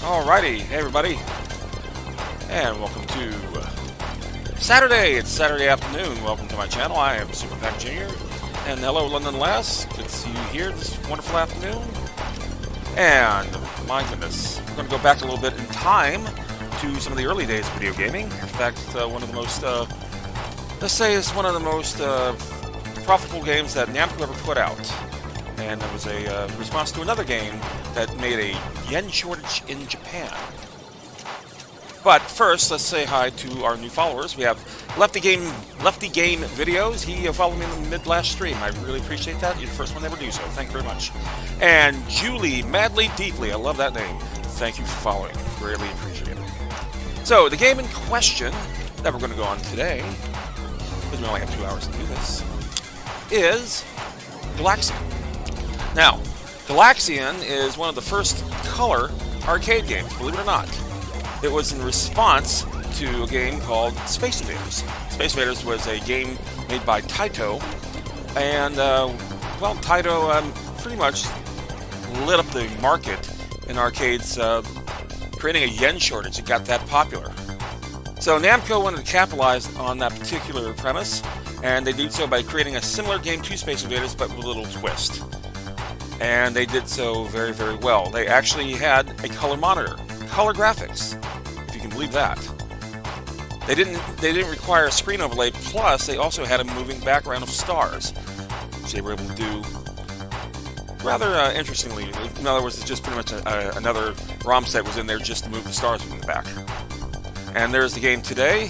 Alrighty, hey everybody, and welcome to Saturday. It's Saturday afternoon. Welcome to my channel. I am Super Pack Jr. And hello, London Lass. Good to see you here this wonderful afternoon. And my goodness, we're going to go back a little bit in time to some of the early days of video gaming. In fact, one of the most, let's say, it's one of the most profitable games that Namco ever put out. And it was a response to another game that made a yen shortage in Japan. But first, let's say hi to our new followers. We have Lefty Game Videos. He followed me in the mid-last stream. I really appreciate that. You're the first one to ever do so. Thank you very much. And Julie Madly Deeply. I love that name. Thank you for following. Greatly appreciate it. So, the game in question that we're going to go on today, because we only have 2 hours to do this, is Galaxian. Now, Galaxian is one of the first color arcade games, believe it or not. It was in response to a game called Space Invaders. Space Invaders was a game made by Taito, and, well, Taito pretty much lit up the market in arcades, creating a yen shortage. It got that popular. So Namco wanted to capitalize on that particular premise, and they did so by creating a similar game to Space Invaders, but with a little twist. And they did so very, very well. They actually had a color monitor, color graphics, if you can believe that. They didn't require a screen overlay. Plus, they also had a moving background of stars, which they were able to do rather interestingly. In other words, it's just pretty much another ROM set was in there just to move the stars in the back. And there's the game today.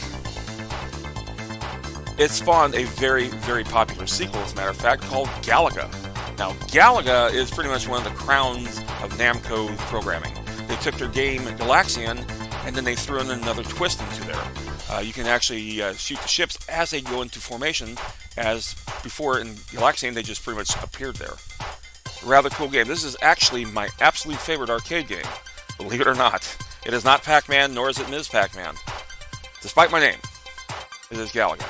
It spawned a very, very popular sequel, as a matter of fact, called Galaga. Now, Galaga is pretty much one of the crowns of Namco programming. They took their game Galaxian, and then they threw in another twist into there. You can actually shoot the ships as they go into formation, as before in Galaxian, they just pretty much appeared there. Rather cool game. This is actually my absolute favorite arcade game, believe it or not. It is not Pac-Man, nor is it Ms. Pac-Man. Despite my name, it is Galaga.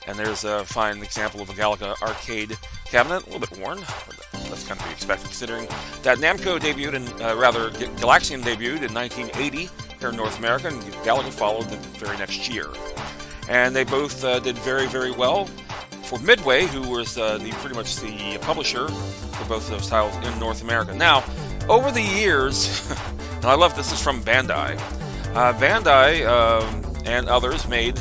And there's a fine example of a Galaga arcade cabinet, a little bit worn, but that's kind of to be expected considering that Namco debuted, Galaxian debuted in 1980 here in North America, and Galaga followed the very next year. And they both did very, very well. For Midway, who was pretty much the publisher for both of those titles in North America. Now, over the years, and I love this is from Bandai. Bandai and others made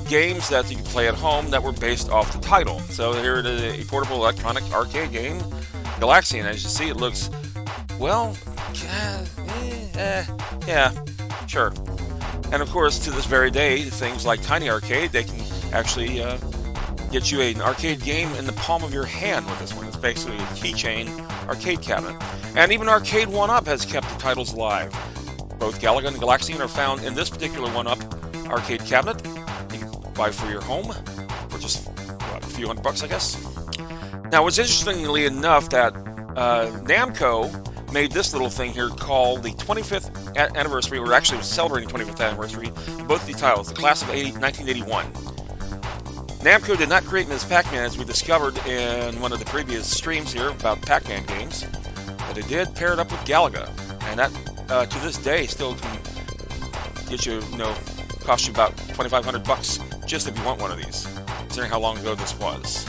games that you could play at home that were based off the title. So here it is, a portable electronic arcade game, Galaxian. As you see, it looks, well, yeah, sure. And of course, to this very day, things like Tiny Arcade, they can actually get you an arcade game in the palm of your hand with this one. It's basically a keychain arcade cabinet. And even Arcade 1-Up has kept the titles alive. Both Galaga and Galaxian are found in this particular 1-Up arcade cabinet. Buy for your home for just what, a few $100, I guess. Now, what's interestingly enough that Namco made this little thing here called the 25th anniversary, or actually was celebrating 25th anniversary of both the titles, the class of 1981. Namco did not create Ms. Pac-Man, as we discovered in one of the previous streams here about Pac-Man games, but it did pair it up with Galaga, and that to this day still can get you, cost you about $2,500 just if you want one of these, considering how long ago this was.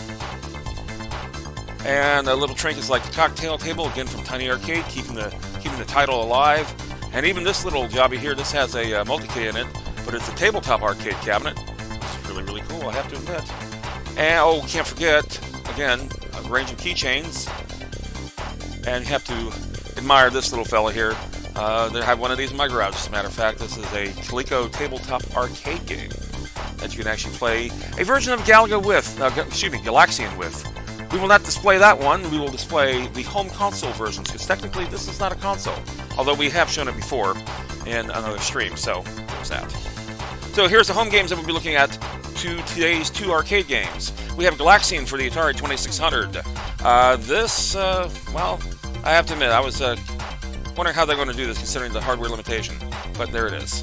And a little trinkets like the cocktail table, again from Tiny Arcade, keeping the title alive. And even this little jobby here, this has a multi-kit in it, but it's a tabletop arcade cabinet. It's really, really cool, I have to admit. And, oh, can't forget, again, a range of keychains. And you have to admire this little fella here. I have one of these in my garage, as a matter of fact. This is a Coleco tabletop arcade game that you can actually play a version of Galaga with, Galaxian with. We will not display that one. We will display the home console versions, because technically this is not a console, although we have shown it before in another stream, so there's that. So here's the home games that we'll be looking at to today's 2 arcade games. We have Galaxian for the Atari 2600. Well, I have to admit, I was wondering how they're going to do this considering the hardware limitation, but there it is.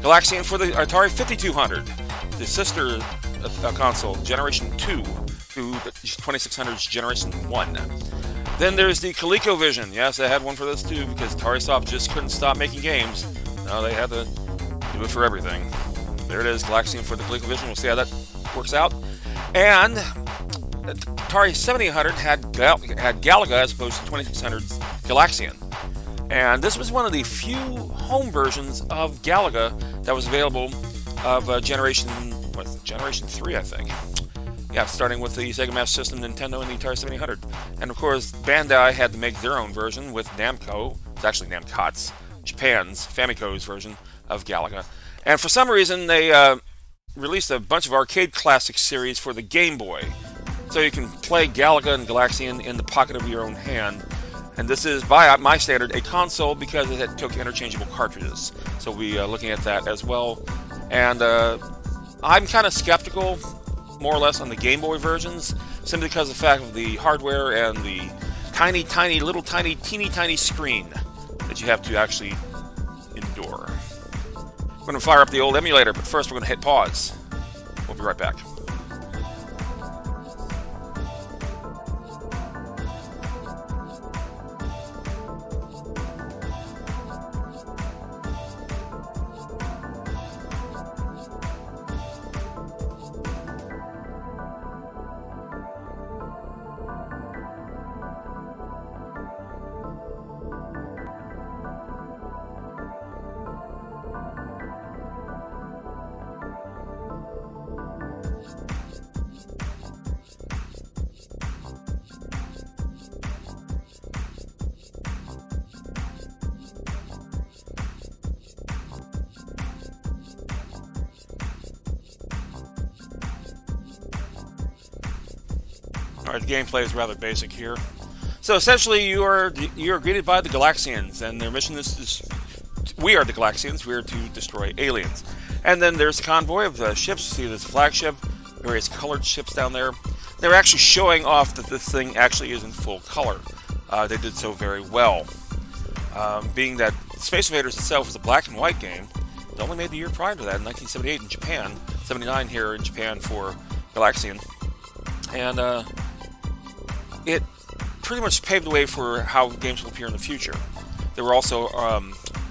Galaxian for the Atari 5200, the sister console, Generation 2, to the 2600's Generation 1. Then there's the ColecoVision. Yes, I had one for this too because AtariSoft just couldn't stop making games. No, they had to do it for everything. There it is, Galaxian for the ColecoVision. We'll see how that works out. And Atari 7800 had Galaga as opposed to 2600's Galaxian. And this was one of the few home versions of Galaga that was available of Generation 3, I think. Yeah, starting with the Sega Master System, Nintendo, and the Atari 7800. And of course, Bandai had to make their own version with Namco. It's actually Namcot's, Japan's, Famico's version of Galaga. And for some reason, they released a bunch of arcade classic series for the Game Boy. So you can play Galaga and Galaxian in the pocket of your own hand. And this is, by my standard, a console because it took interchangeable cartridges. So we'll be looking at that as well. And I'm kind of skeptical, more or less, on the Game Boy versions, simply because of the fact of the hardware and the teeny tiny screen that you have to actually endure. We're going to fire up the old emulator, but first we're going to hit pause. We'll be right back. Alright, the gameplay is rather basic here. So essentially, you are greeted by the Galaxians, and their mission is we are the Galaxians. We are to destroy aliens. And then there's a convoy of ships. See, there's a flagship, various colored ships down there. They're actually showing off that this thing actually is in full color. They did so very well. Being that Space Invaders itself was a black and white game, it only made the year prior to that, in 1978 in Japan, 79 here in Japan for Galaxian. And it pretty much paved the way for how games will appear in the future. There were also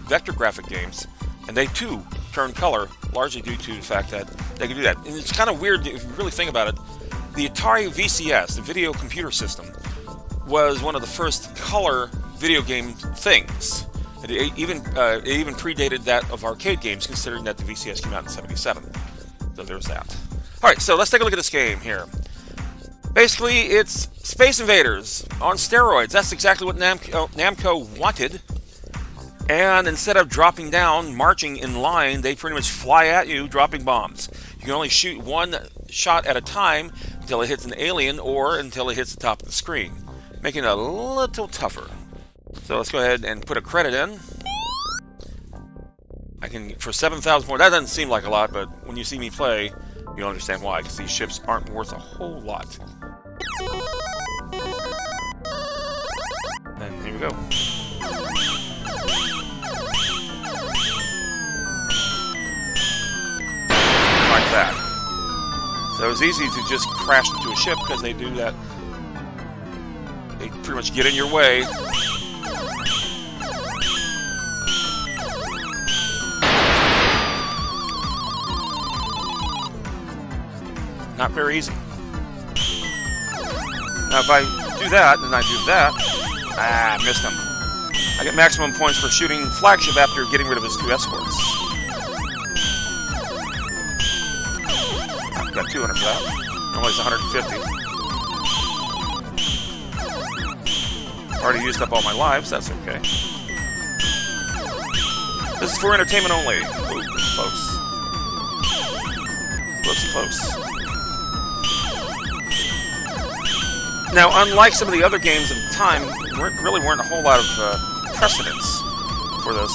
vector graphic games, and they too turned color, largely due to the fact that they could do that. And it's kind of weird if you really think about it. The Atari VCS, the video computer system, was one of the first color video game things. It even predated that of arcade games, considering that the VCS came out in '77. So there's that. Alright, so let's take a look at this game here. Basically, it's Space Invaders on steroids. That's exactly what Namco wanted. And instead of dropping down, marching in line, they pretty much fly at you, dropping bombs. You can only shoot one shot at a time until it hits an alien or until it hits the top of the screen, making it a little tougher. So let's go ahead and put a credit in. I can, for 7,000 more, that doesn't seem like a lot, but when you see me play, you'll understand why, because these ships aren't worth a whole lot. And here we go. Like that. So it's easy to just crash into a ship because they do that. They pretty much get in your way. Not very easy. Now if I do that, and I do that, I missed him. I get maximum points for shooting flagship after getting rid of his 2 escorts. I've got 200 for that. Normally it's 150. Already used up all my lives, that's okay. This is for entertainment only. Ooh, close. Close. Now, unlike some of the other games of the time, really weren't a whole lot of precedence for this.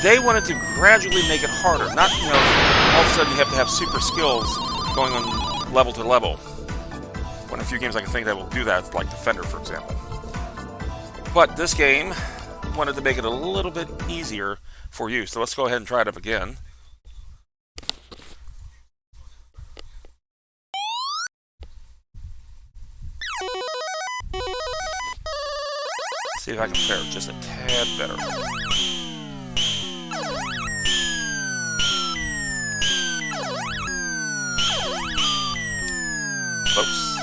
They wanted to gradually make it harder. Not, all of a sudden you have to have super skills going on level to level. One of the few games I can think that will do that, like Defender, for example. But this game wanted to make it a little bit easier for you. So let's go ahead and try it up again. See if I can fare just a tad better. Close.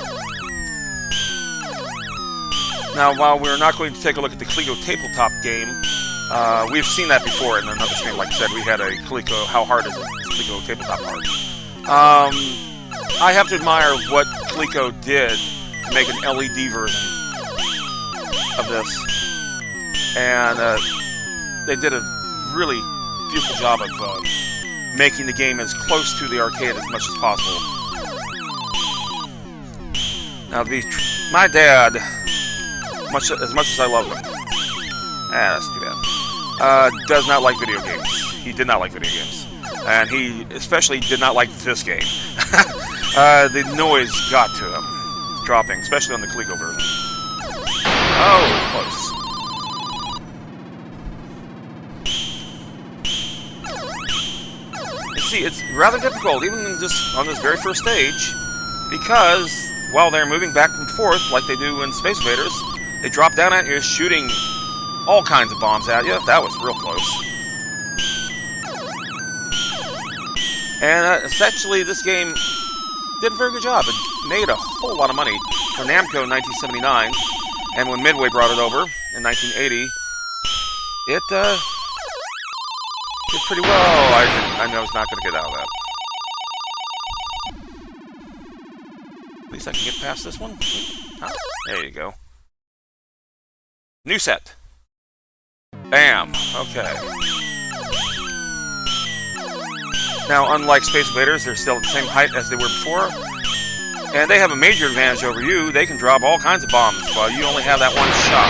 Now, while we're not going to take a look at the Coleco tabletop game, we've seen that before in another stream. Like I said, we had a Coleco, how hard is it? Coleco tabletop hard. I have to admire what Coleco did to make an LED version of this. And they did a really beautiful job of making the game as close to the arcade as much as possible. Now, my dad, as much as I love him, that's too bad, does not like video games. He did not like video games. And he especially did not like this game. The noise got to him, dropping, especially on the Coleco version. Oh, close. You see, it's rather difficult, even just on this very first stage, because while they're moving back and forth like they do in Space Invaders, they drop down at you, shooting all kinds of bombs at you. That was real close. And essentially, this game did a very good job. It made a whole lot of money for Namco in 1979, and when Midway brought it over in 1980, it did pretty well. I know I was not going to get out of that. At least I can get past this one. Ah, there you go. New set. Bam. Okay. Now, unlike Space Invaders, they're still at the same height as they were before. And they have a major advantage over you. They can drop all kinds of bombs while you only have that one shot.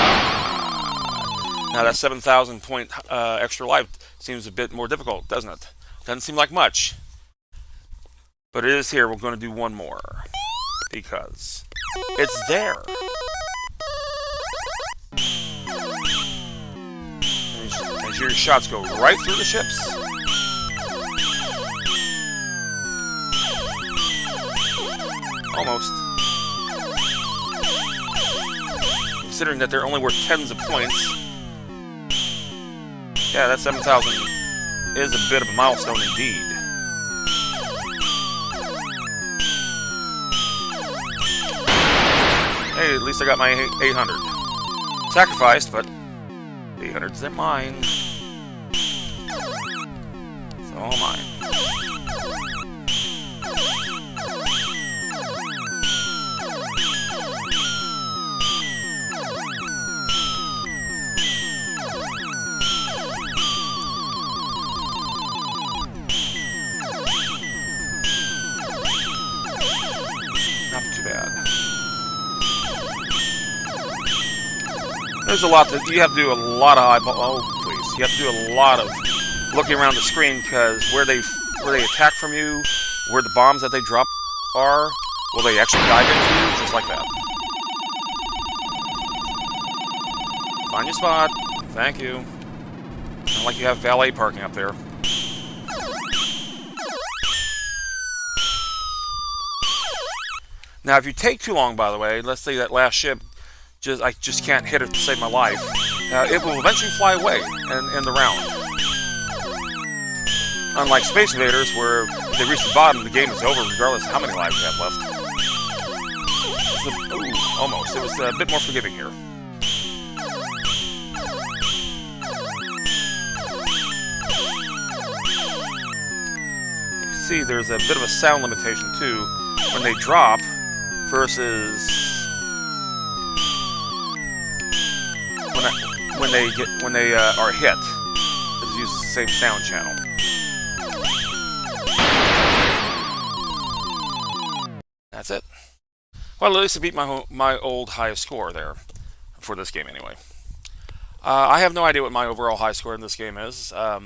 Now, that 7,000 point extra life seems a bit more difficult, doesn't it? Doesn't seem like much. But it is here. We're going to do one more. Because it's there. As your shots go right through the ships. Almost. Considering that they're only worth tens of points. Yeah, that 7,000 is a bit of a milestone indeed. Hey, at least I got my 800. Sacrificed, but 800s, they're mine. It's all mine. Not too bad. There's a lot that you have to do a lot of eyeball. Oh, please! You have to do a lot of looking around the screen because where they attack from you, where the bombs that they drop are, will they actually dive into you just like that? Find your spot. Thank you. Not like you have valet parking up there. Now, if you take too long, by the way, let's say that last ship, I just can't hit it to save my life, it will eventually fly away and end the round. Unlike Space Invaders, where if they reach the bottom, the game is over regardless of how many lives you have left. Ooh, almost. It was a bit more forgiving here. You can see there's a bit of a sound limitation, too, when they drop versus when they are hit. It uses the same sound channel. That's it. Well, at least I beat my old highest score there for this game anyway. I have no idea what my overall high score in this game is. I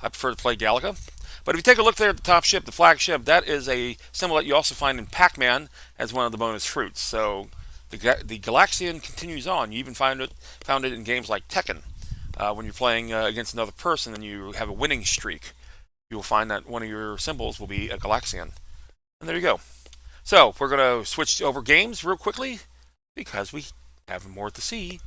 prefer to play Galaga. But if you take a look there at the top ship, the flagship, that is a symbol that you also find in Pac-Man as one of the bonus fruits. So the Galaxian continues on. You even found it in games like Tekken. When you're playing against another person and you have a winning streak, you will find that one of your symbols will be a Galaxian. And there you go. So we're going to switch over games real quickly because we have more to see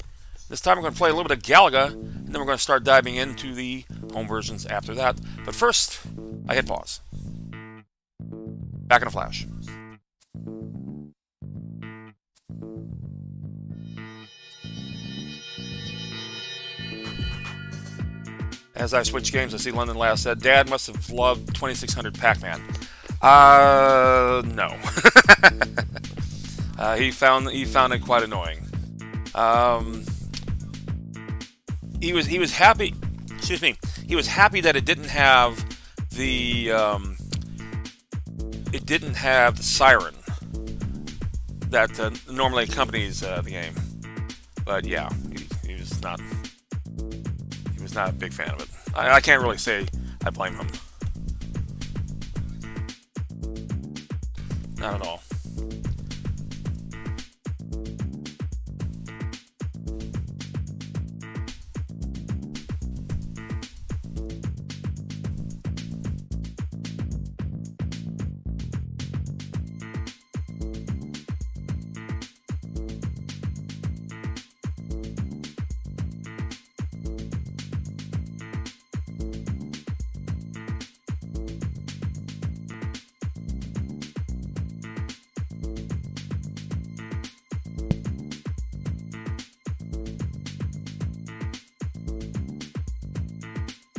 This time we're going to play a little bit of Galaga, and then we're going to start diving into the home versions after that. But first, I hit pause. Back in a flash. As I switch games, I see London Last said, Dad must have loved 2600 Pac-Man. No. He found it quite annoying. He was happy. Excuse me. He was happy that it didn't have the siren that normally accompanies the game. But yeah, he was not a big fan of it. I can't really say I blame him. Not at all.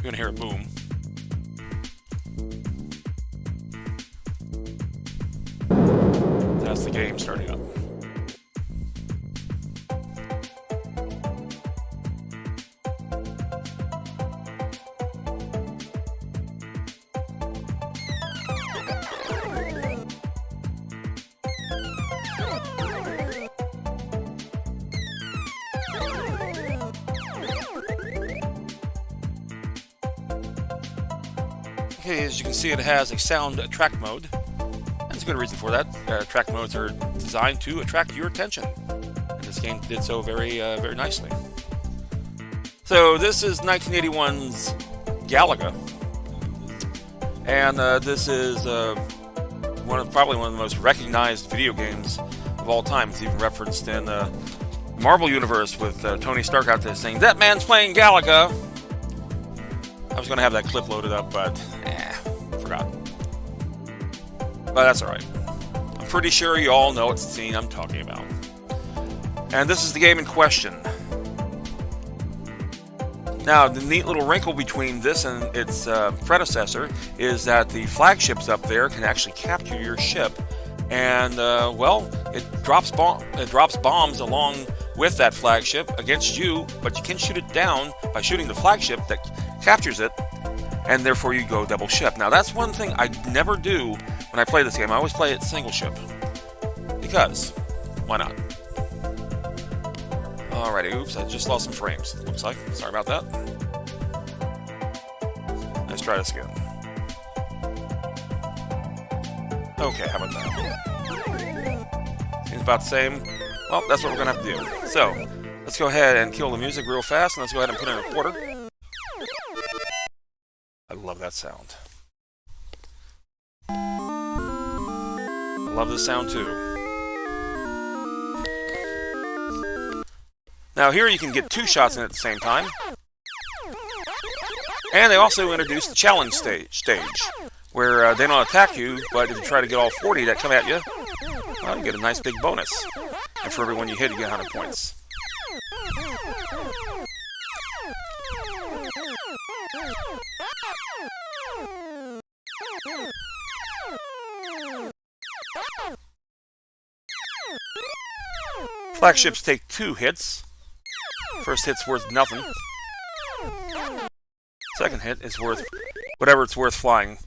You're gonna hear a boom. That's the game starting up. Okay, as you can see, it has a sound track mode. There's a good reason for that. Track modes are designed to attract your attention, and this game did so very nicely. So this is 1981's Galaga, and this is probably one of the most recognized video games of all time. It's even referenced in the Marvel Universe with Tony Stark out there saying, "That man's playing Galaga." I was going to have that clip loaded up, but forgot. But that's alright. I'm pretty sure you all know it's the scene I'm talking about. And this is the game in question. Now, the neat little wrinkle between this and its predecessor is that the flagships up there can actually capture your ship. And, well, it drops bombs along with that flagship against you, but you can shoot it down by shooting the flagship that captures it, and therefore you go double ship. Now that's one thing I never do when I play this game. I always play it single ship, because why not? Alrighty, oops, I just lost some frames, it looks like. Sorry about that. Let's try this again. Okay, how about that? Seems about the same. Well, that's what we're gonna have to do. So let's go ahead and kill the music real fast, and let's go ahead and put in a reporter. I love that sound. I love this sound too. Now here you can get 2 shots in at the same time. And they also introduced the challenge stage where they don't attack you, but if you try to get all 40 that come at you, well, you get a nice big bonus. And for every one you hit, you get 100 points. Flagships take 2 hits. First hit's worth nothing. Second hit is worth whatever it's worth flying.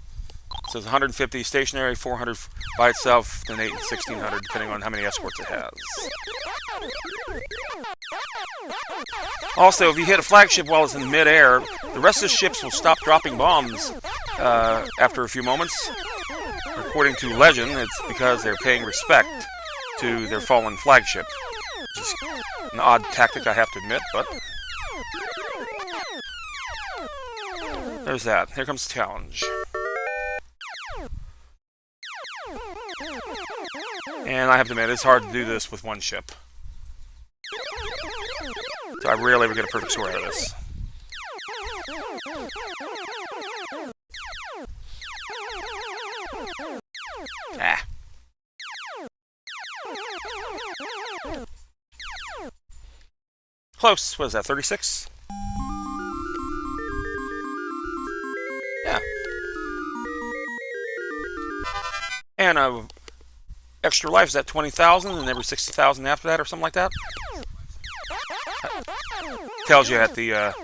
So it's 150 stationary, 400 by itself, then 8 and 1600, depending on how many escorts it has. Also, if you hit a flagship while it's in mid-air, the rest of the ships will stop dropping bombs after a few moments. According to legend, it's because they're paying respect to their fallen flagship. Which is an odd tactic, I have to admit, but there's that. Here comes the challenge. And I have to admit, it's hard to do this with one ship. So I rarely ever get a perfect score out of this. Ah. Close. What is that, 36? Yeah. And extra life is at 20,000, and every 60,000 after that, or something like that. Tells you at the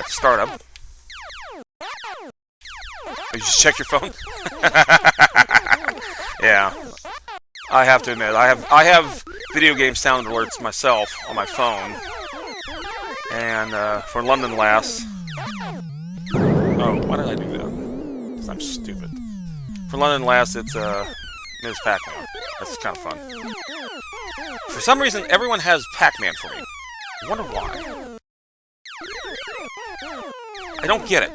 startup. You just check your phone. Yeah. I have to admit, I have video game sound alerts myself on my phone. And for London Lass. Oh, why did I do that? Because I'm stupid. For London Lass, it's Ms. Pac-Man. That's kind of fun. For some reason, everyone has Pac-Man for me. I wonder why. I don't get it.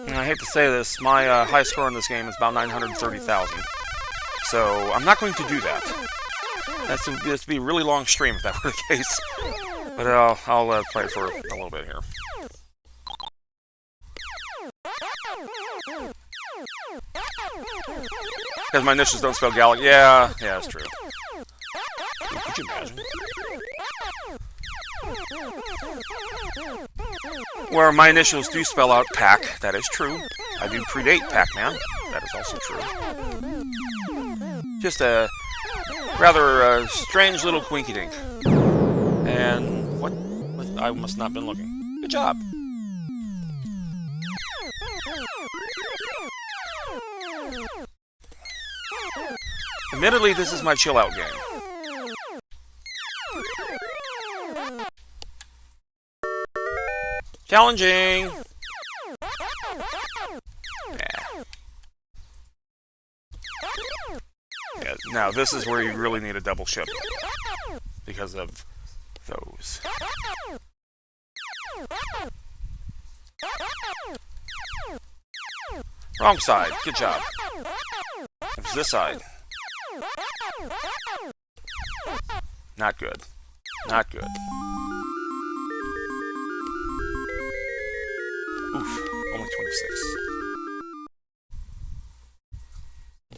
And I hate to say this, my high score in this game is about 930,000. So I'm not going to do that. That's to be a really long stream if that were the case. But I'll play it for a little bit here. Because my initials don't spell Galaga. Yeah, that's true. Dude, could you imagine? Where my initials do spell out Pac, that is true. I do predate Pac-Man, that is also true. Just a rather strange little quinky-dink. And what? I must not have been looking. Good job. Admittedly, this is my chill-out game. Challenging! Yeah, now this is where you really need a double ship. Because of those. Wrong side. Good job. It's this side. Not good. Not good. Oof. Only 26.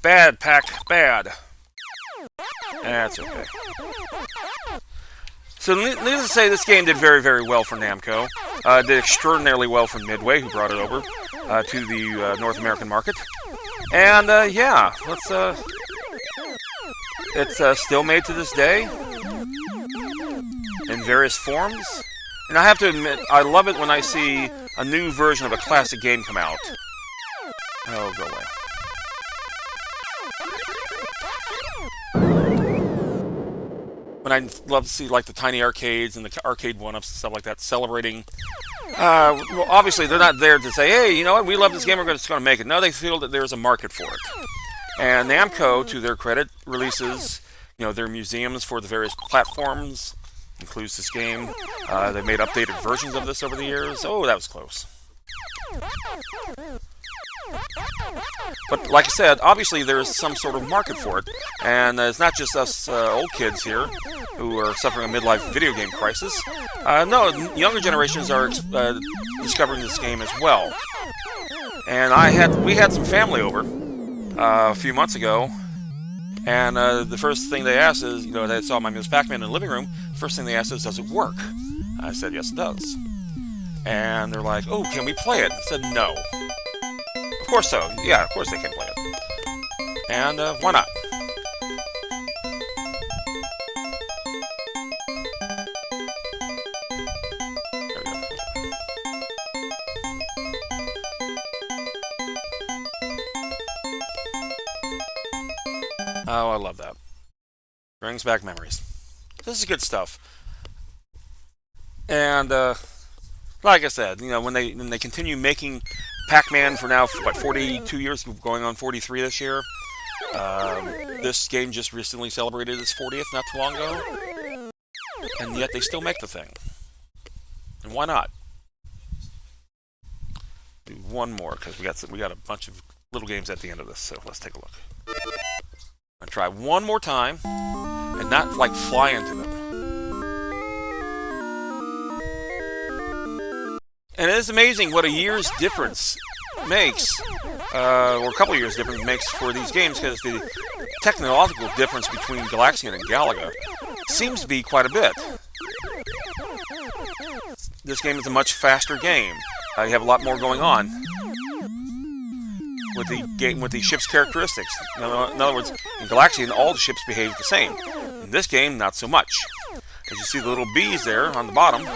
Bad, Pac. Bad. That's okay. So, needless to say, this game did very, very well for Namco. Did extraordinarily well for Midway, who brought it over to the North American market. And, yeah, it's still made to this day in various forms. And I have to admit, I love it when I see a new version of a classic game come out. Oh, go away. When I love to see, like, the tiny arcades and the arcade one-ups and stuff like that celebrating. Well, obviously, they're not there to say, hey, you know what, we love this game, we're just going to make it. No, they feel that there's a market for it. And Namco, to their credit, releases, their museums for the various platforms. Includes this game. They made updated versions of this over the years. Oh, that was close. But like I said, obviously there's some sort of market for it. And it's not just us old kids here who are suffering a midlife video game crisis. No, younger generations are discovering this game as well. And we had some family over a few months ago. And the first thing they asked is, they saw my Ms. Pac-Man in the living room. The first thing they asked is, does it work? I said, yes, it does. And they're like, oh, can we play it? I said, no. Of course so. Yeah, of course they can play it. And why not? There we go. Oh, I love that. Brings back memories. This is good stuff. And like I said, when they continue making Pac-Man for now, what, 42 years, going on 43 this year. This game just recently celebrated its 40th not too long ago, and yet they still make the thing. And why not? Do one more, because we got a bunch of little games at the end of this, so let's take a look. I'm gonna try one more time, and not like fly into them. And it is amazing what a year's difference makes, or a couple of years difference makes for these games, because the technological difference between Galaxian and Galaga seems to be quite a bit. This game is a much faster game. You have a lot more going on with the ship's characteristics. In other words, in Galaxian, all the ships behave the same. In this game, not so much. As you see the little bees there on the bottom,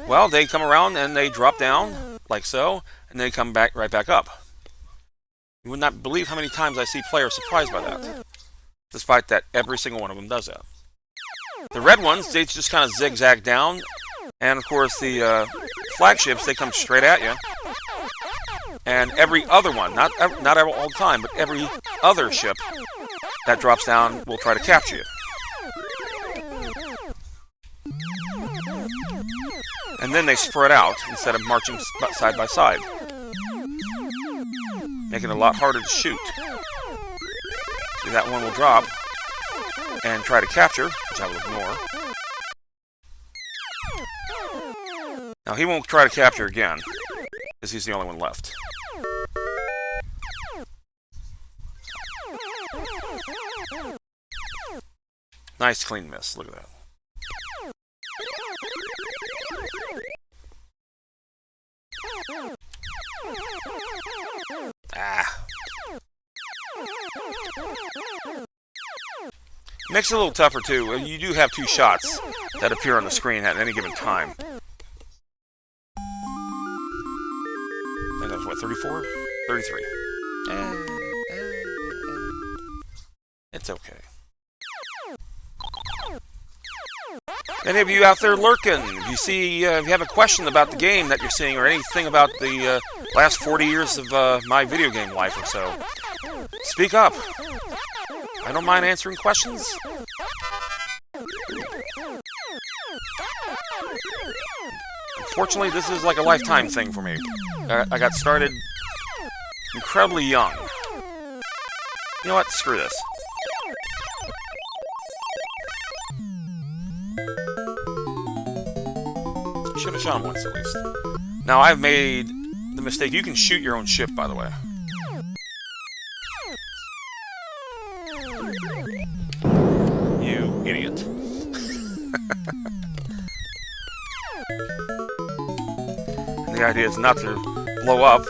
well, they come around and they drop down, like so, and they come back right back up. You would not believe how many times I see players surprised by that, despite that every single one of them does that. The red ones, they just kind of zigzag down, and of course the flagships, they come straight at you. And every other one, not all the time, but every other ship that drops down will try to capture you. And then they spread out instead of marching side by side, making it a lot harder to shoot. See, that one will drop and try to capture, which I will ignore. Now he won't try to capture again, because he's the only one left. Nice clean miss, look at that. Ah. Makes it a little tougher too. You do have two shots that appear on the screen at any given time. And that was what, 34? 33. It's okay. Any of you out there lurking, if you have a question about the game that you're seeing, or anything about the last 40 years of my video game life or so, speak up. I don't mind answering questions. Unfortunately, this is like a lifetime thing for me. I got started incredibly young. You know what? Screw this. Should have shot him once at least. Now I've made the mistake. You can shoot your own ship, by the way. You idiot. And the idea is not to blow up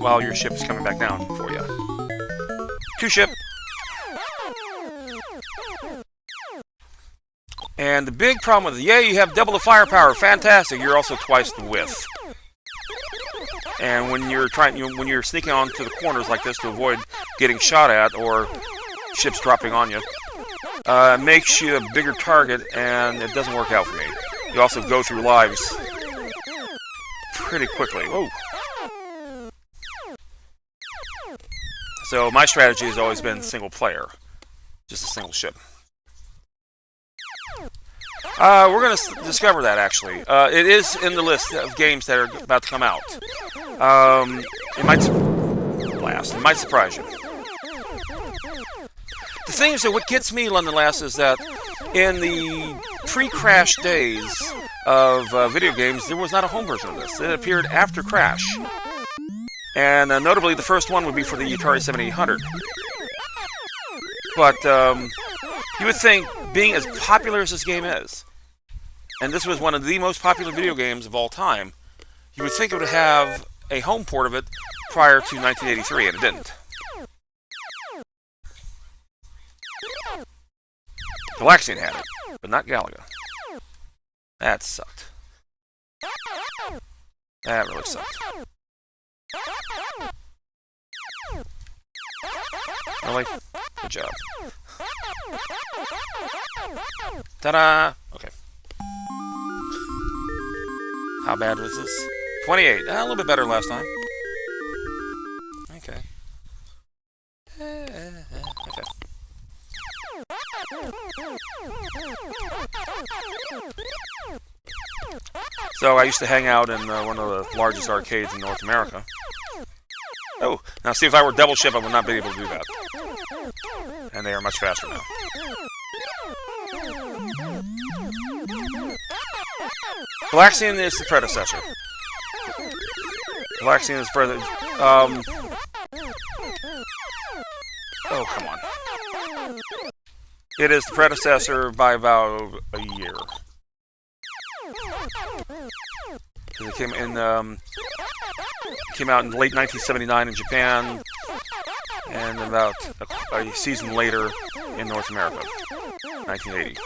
while your ship is coming back down for you. Two ship. And the big problem with it, yeah, you have double the firepower, fantastic. You're also twice the width. And when you're sneaking onto the corners like this to avoid getting shot at or ships dropping on you, makes you a bigger target, and it doesn't work out for me. You also go through lives pretty quickly. Whoa. So my strategy has always been single player, just a single ship. We're going to discover that, actually. It is in the list of games that are about to come out. It might surprise you. The thing is that what gets me, nonetheless, is that in the pre-Crash days of video games, there was not a home version of this. It appeared after Crash. And notably, the first one would be for the Atari 7800. But you would think, being as popular as this game is, and this was one of the most popular video games of all time, you would think it would have a home port of it prior to 1983, and it didn't. Galaxian had it, but not Galaga. That sucked. That really sucked. Really? Good job. Ta-da! Okay. How bad was this? 28. A little bit better last time. Okay. Okay. So I used to hang out in one of the largest arcades in North America. Oh, now see, if I were double ship, I would not be able to do that. And they are much faster now. Galaxian is the predecessor. Galaxian is further. Oh, come on. It is the predecessor by about a year. It came out in late 1979 in Japan, and about a season later in North America, 1980.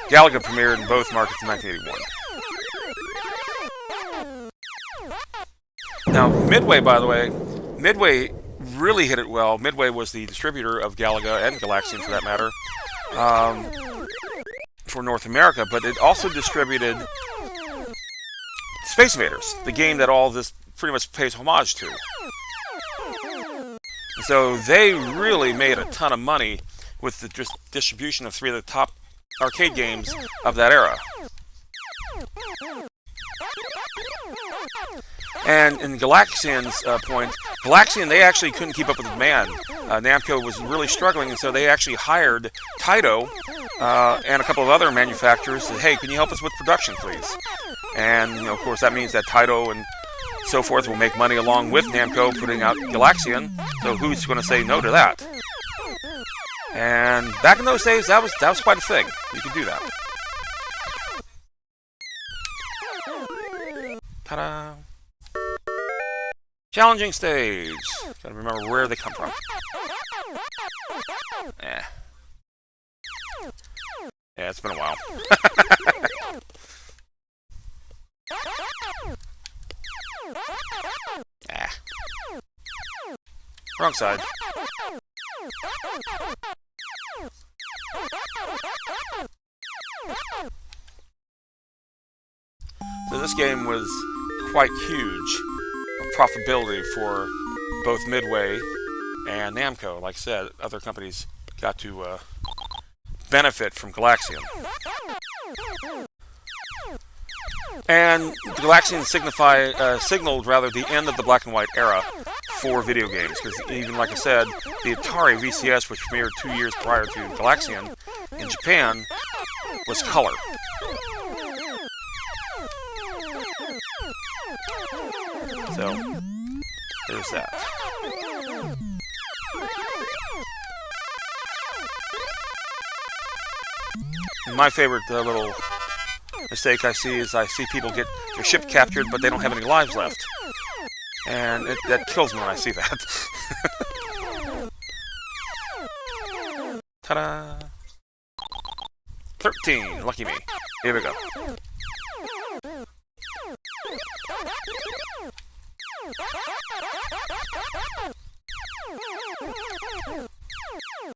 Galaga premiered in both markets in 1981. Now, Midway, by the way, Midway really hit it well. Midway was the distributor of Galaga and Galaxian, for that matter, for North America, but it also distributed Space Invaders, the game that all this pretty much pays homage to. So they really made a ton of money with the distribution of 3 of the top arcade games of that era. And in Galaxian's point, Galaxian, they actually couldn't keep up with the demand. Namco was really struggling, and so they actually hired Taito and a couple of other manufacturers. Said, hey, can you help us with production, please? And, you know, of course, that means that Taito and so forth will make money along with Namco putting out Galaxian. So who's going to say no to that? And back in those days, that was quite a thing. You could do that. Ta-da! Challenging stage. Gotta remember where they come from. Yeah, it's been a while. Wrong side. So this game was quite huge profitability for both Midway and Namco. Like I said, other companies got to benefit from Galaxian. And Galaxian signaled the end of the black and white era for video games, because even like I said, the Atari VCS, which premiered 2 years prior to Galaxian in Japan, was color. So there's that. And my favorite little mistake I see is I see people get their ship captured, but they don't have any lives left. And that kills me when I see that. Ta-da! 13, lucky me. Here we go.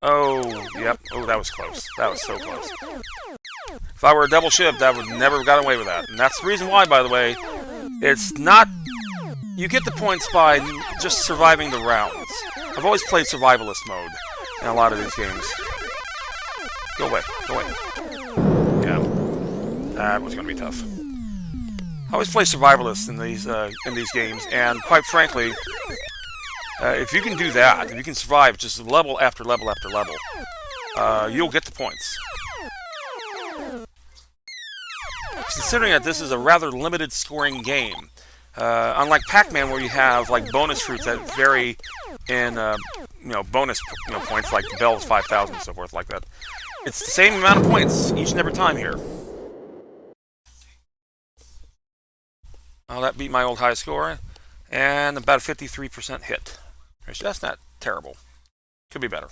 Oh, yep. Oh, that was close. That was so close. If I were a double ship, that would never have gotten away with that. And that's the reason why, by the way, it's not... You get the points by just surviving the rounds. I've always played survivalist mode in a lot of these games. Go away. Go away. Yeah. That was going to be tough. I always play survivalist in these games, and quite frankly, if you can do that, if you can survive just level after level after level, you'll get the points. Considering that this is a rather limited scoring game, unlike Pac-Man, where you have like bonus fruits that vary in bonus points, like the Bell's 5,000 and so forth, like that. It's the same amount of points each and every time here. Oh, that beat my old high score, and about a 53% hit. So that's not terrible. Could be better.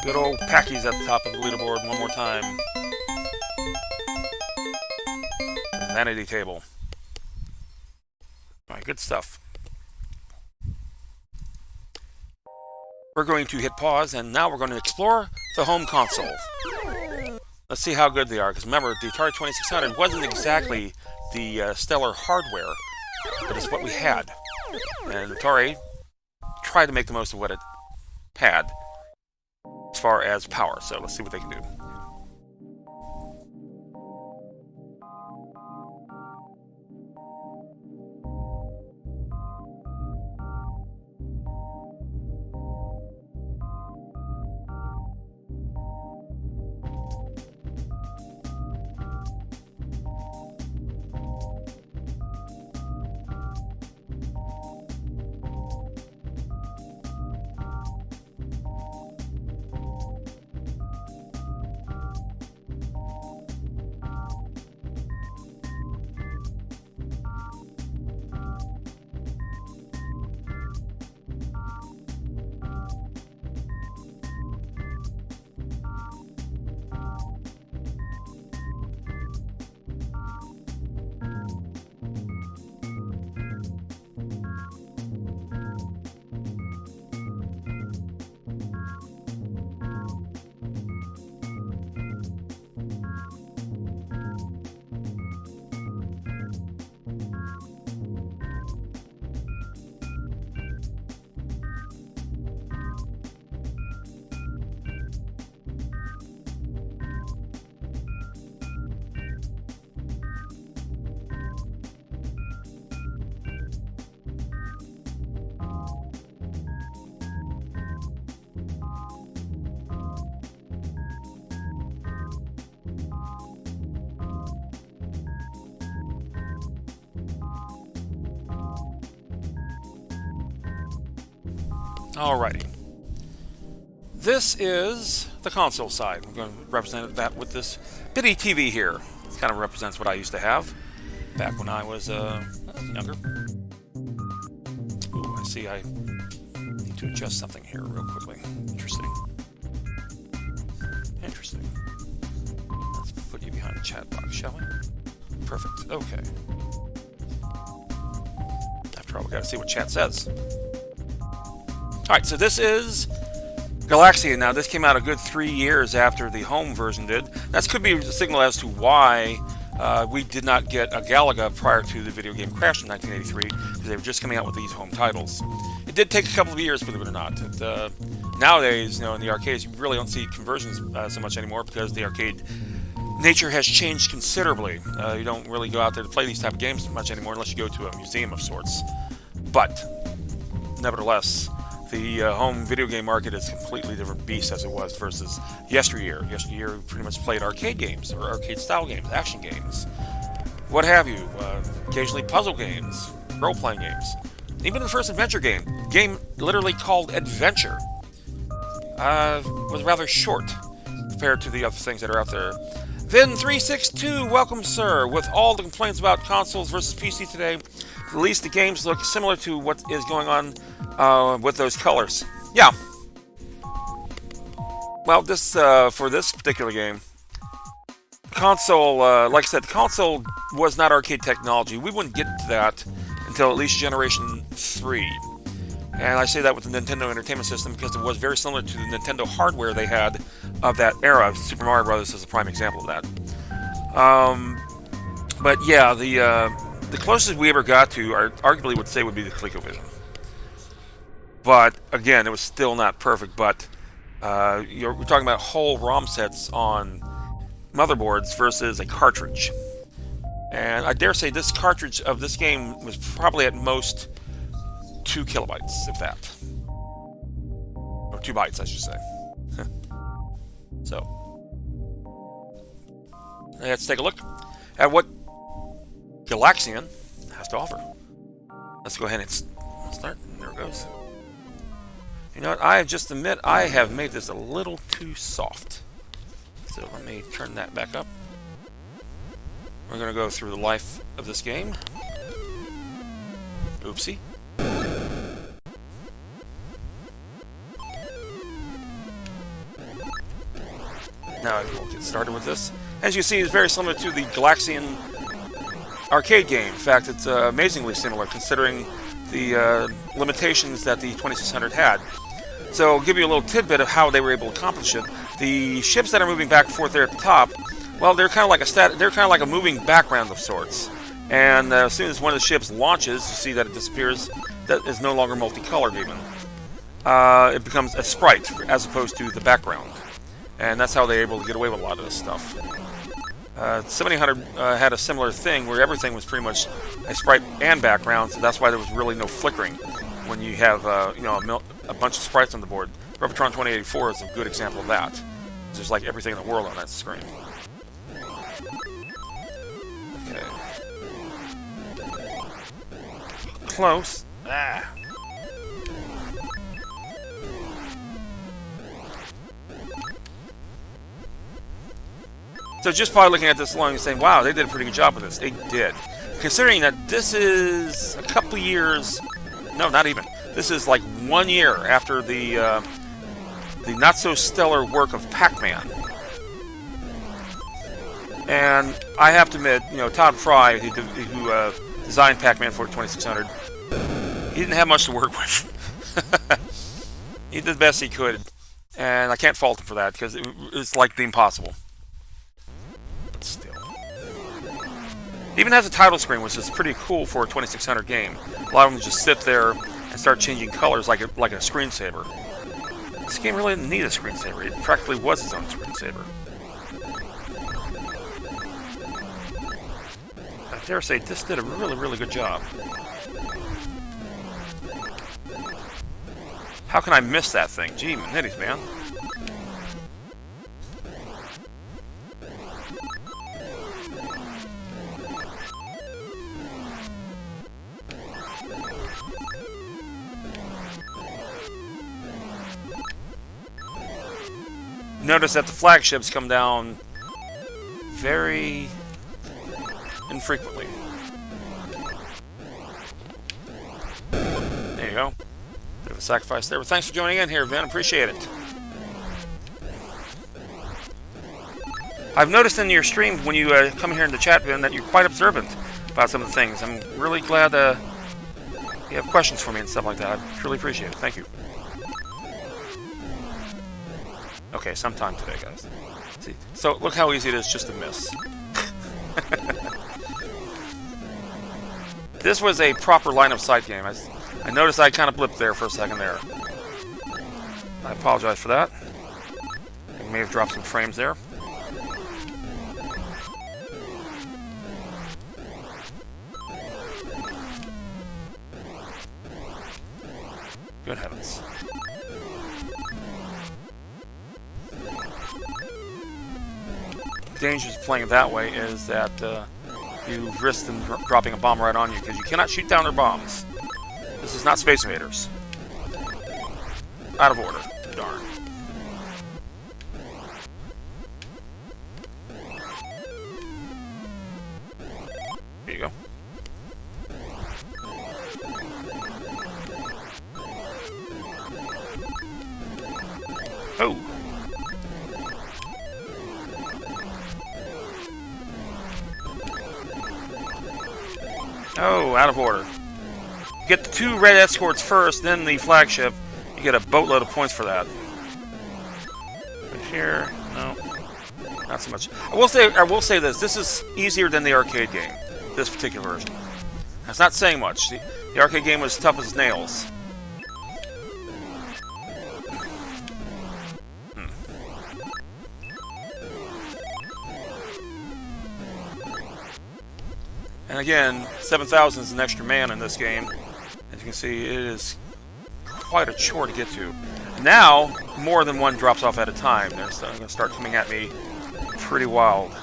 Good old Packy's at the top of the leaderboard one more time. Vanity table. Alright, good stuff. We're going to hit pause, and now we're going to explore the home console. Let's see how good they are, because remember, the Atari 2600 wasn't exactly the stellar hardware, but it's what we had. And Atari tried to make the most of what it had as far as power, so let's see what they can do. Alrighty. This is the console side. I'm going to represent that with this bitty TV here. It kind of represents what I used to have back when I was younger. Ooh, I see I need to adjust something here real quickly. Interesting. Interesting. Let's put you behind the chat box, shall we? Perfect. Okay. After all, we got to see what chat says. Alright, so this is Galaxian. Now, this came out a good 3 years after the home version did. That could be a signal as to why we did not get a Galaga prior to the video game crash in 1983, because they were just coming out with these home titles. It did take a couple of years, believe it or not. Nowadays, in the arcades, you really don't see conversions so much anymore, because the arcade nature has changed considerably. You don't really go out there to play these type of games much anymore unless you go to a museum of sorts. But, nevertheless, the home video game market is a completely different beast as it was versus yesteryear. Yesteryear, we pretty much played arcade games, or arcade-style games, action games, what have you. Occasionally puzzle games, role-playing games. Even the first adventure game literally called Adventure, was rather short compared to the other things that are out there. Vin362, welcome, sir. With all the complaints about consoles versus PC today, at least the games look similar to what is going on with those colors. Yeah. Well, this for this particular game, console, like I said, the console was not arcade technology. We wouldn't get to that until at least Generation 3. And I say that with the Nintendo Entertainment System because it was very similar to the Nintendo hardware they had of that era. Super Mario Bros. Is a prime example of that. But yeah, the closest we ever got to, I arguably would say, would be the ColecoVision. But again, it was still not perfect. But we're talking about whole ROM sets on motherboards versus a cartridge. And I dare say this cartridge of this game was probably at most 2 kilobytes, if that. Or 2 bytes, I should say. So, let's take a look at what Galaxian has to offer. Let's go ahead and start. There it goes. You know what? I just admit I have made this a little too soft. So let me turn that back up. We're going to go through the life of this game. Oopsie. Now we'll get started with this. As you see, it's very similar to the Galaxian arcade game. In fact, it's amazingly similar considering the limitations that the 2600 had. So I'll give you a little tidbit of how they were able to accomplish it. The ships that are moving back and forth there at the top, well, they're kind of like they're kind of like a moving background of sorts. And as soon as one of the ships launches, you see that it disappears. That is no longer multicolored even. It becomes a sprite as opposed to the background. And that's how they're able to get away with a lot of this stuff. 7800 had a similar thing where everything was pretty much a sprite and background, so that's why there was really no flickering when you have you know, a bunch of sprites on the board. Revertron 2084 is a good example of that. There's like everything in the world on that screen. Okay. Close. Ah. So just by looking at this alone, you're saying, wow, they did a pretty good job with this. They did. Considering that this is a couple years... No, not even. This is like 1 year after the not-so-stellar work of Pac-Man. And I have to admit, you know, Todd Fry, who designed Pac-Man for 2600, he didn't have much to work with. He did the best he could. And I can't fault him for that, because it's like the impossible. But still. It even has a title screen, which is pretty cool for a 2600 game. A lot of them just sit there and start changing colors like a screensaver. This game really didn't need a screensaver. It practically was its own screensaver. I dare say this did a really, really good job. How can I miss that thing? Gee, manitties, man. Notice that the flagships come down very infrequently. There you go. Bit of a sacrifice there. Well, thanks for joining in here, Vin. Appreciate it. I've noticed in your stream when you come here in the chat, Vin, that you're quite observant about some of the things. I'm really glad you have questions for me and stuff like that. I truly appreciate it. Thank you. Okay, sometime today, guys. See, so look how easy it is just to miss. This was a proper line of sight game. I noticed I kind of blipped there for a second there. I apologize for that. I may have dropped some frames there. Good heavens. The danger of playing it that way is that you risk them dropping a bomb right on you, because you cannot shoot down their bombs. This is not Space Invaders. Out of order. Darn. Here you go. Oh! Oh, out of order. Get the 2 red escorts first, then the flagship. You get a boatload of points for that. But here, no, not so much. I will say this. This is easier than the arcade game. This particular version. That's not saying much. The arcade game was tough as nails. And again, 7,000 is an extra man in this game. As you can see, it is quite a chore to get to. Now, more than one drops off at a time. They're going to start coming at me pretty wild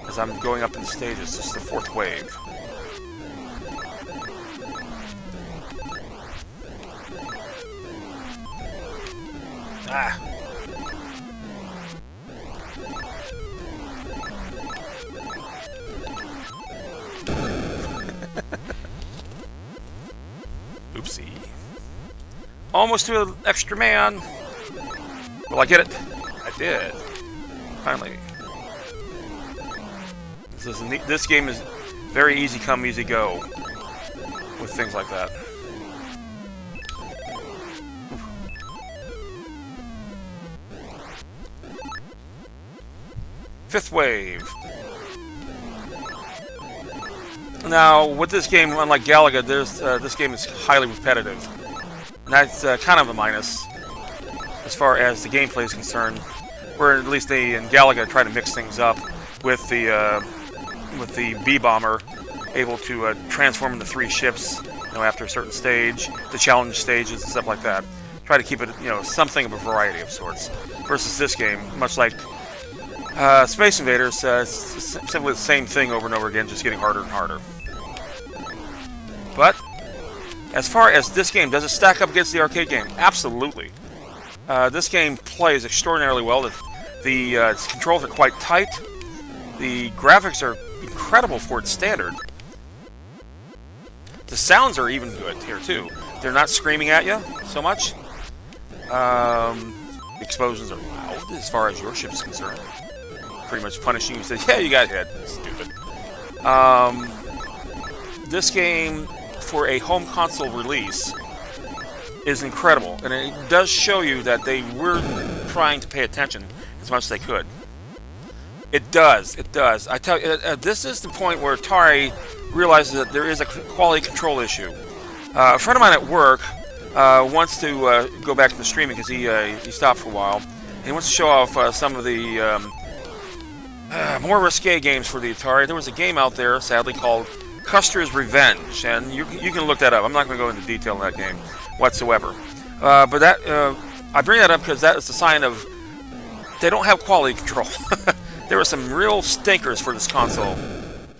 as I'm going up in the stages. This is the 4th wave. Ah! Oopsie. Almost to an extra man. Will I get it? I did. Finally. This game is very easy come, easy go with things like that. Fifth Wave. Now, with this game, unlike Galaga, this game is highly repetitive. And that's kind of a minus as far as the gameplay is concerned. Where at least they, in Galaga, try to mix things up with the B-Bomber able to transform into 3 ships, after a certain stage, the challenge stages and stuff like that. Try to keep it, something of a variety of sorts. Versus this game, much like Space Invaders, it's simply the same thing over and over again, just getting harder and harder. But as far as this game, does it stack up against the arcade game? Absolutely. This game plays extraordinarily well. The controls are quite tight. The graphics are incredible for its standard. The sounds are even good here too. They're not screaming at you so much. Explosions are loud as far as your ship is concerned. Pretty much punishing you. Say, yeah, you got hit. Stupid. This game, for a home console release, is incredible, and it does show you that they were trying to pay attention as much as they could. It does. I tell you, this is the point where Atari realizes that there is a quality control issue. A friend of mine at work wants to go back to the streaming because he stopped for a while. And he wants to show off some of the more risque games for the Atari. There was a game out there, sadly, called Custer's Revenge, and you can look that up. I'm not going to go into detail in that game whatsoever. But that I bring that up because that is a sign of they don't have quality control. There were some real stinkers for this console.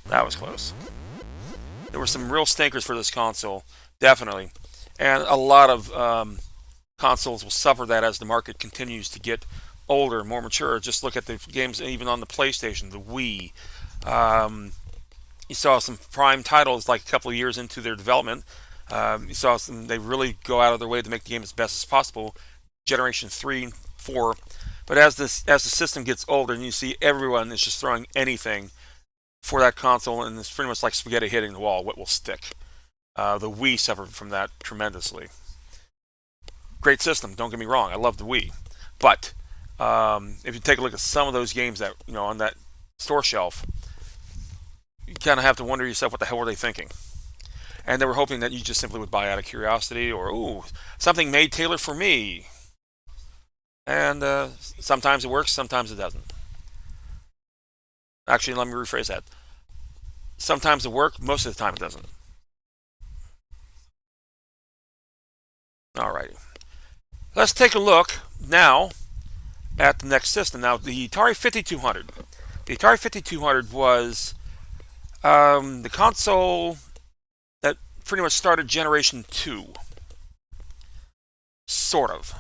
That was close. There were some real stinkers for this console, definitely. And a lot of consoles will suffer that as the market continues to get older, more mature. Just look at the games even on the PlayStation, the Wii. You saw some prime titles like a couple of years into their development. You saw they really go out of their way to make the game as best as possible. Generation 3 and 4. But as the system gets older and you see everyone is just throwing anything for that console, and it's pretty much like spaghetti hitting the wall, what will stick? The Wii suffered from that tremendously. Great system, don't get me wrong, I love the Wii. But if you take a look at some of those games that on that store shelf, you kind of have to wonder yourself, what the hell were they thinking? And they were hoping that you just simply would buy out of curiosity, or, ooh, something made tailored for me. And sometimes it works, sometimes it doesn't. Actually, let me rephrase that. Sometimes it works, most of the time it doesn't. Alrighty. Let's take a look now at the next system. Now, the Atari 5200. The Atari 5200 was the console that pretty much started Generation 2. Sort of.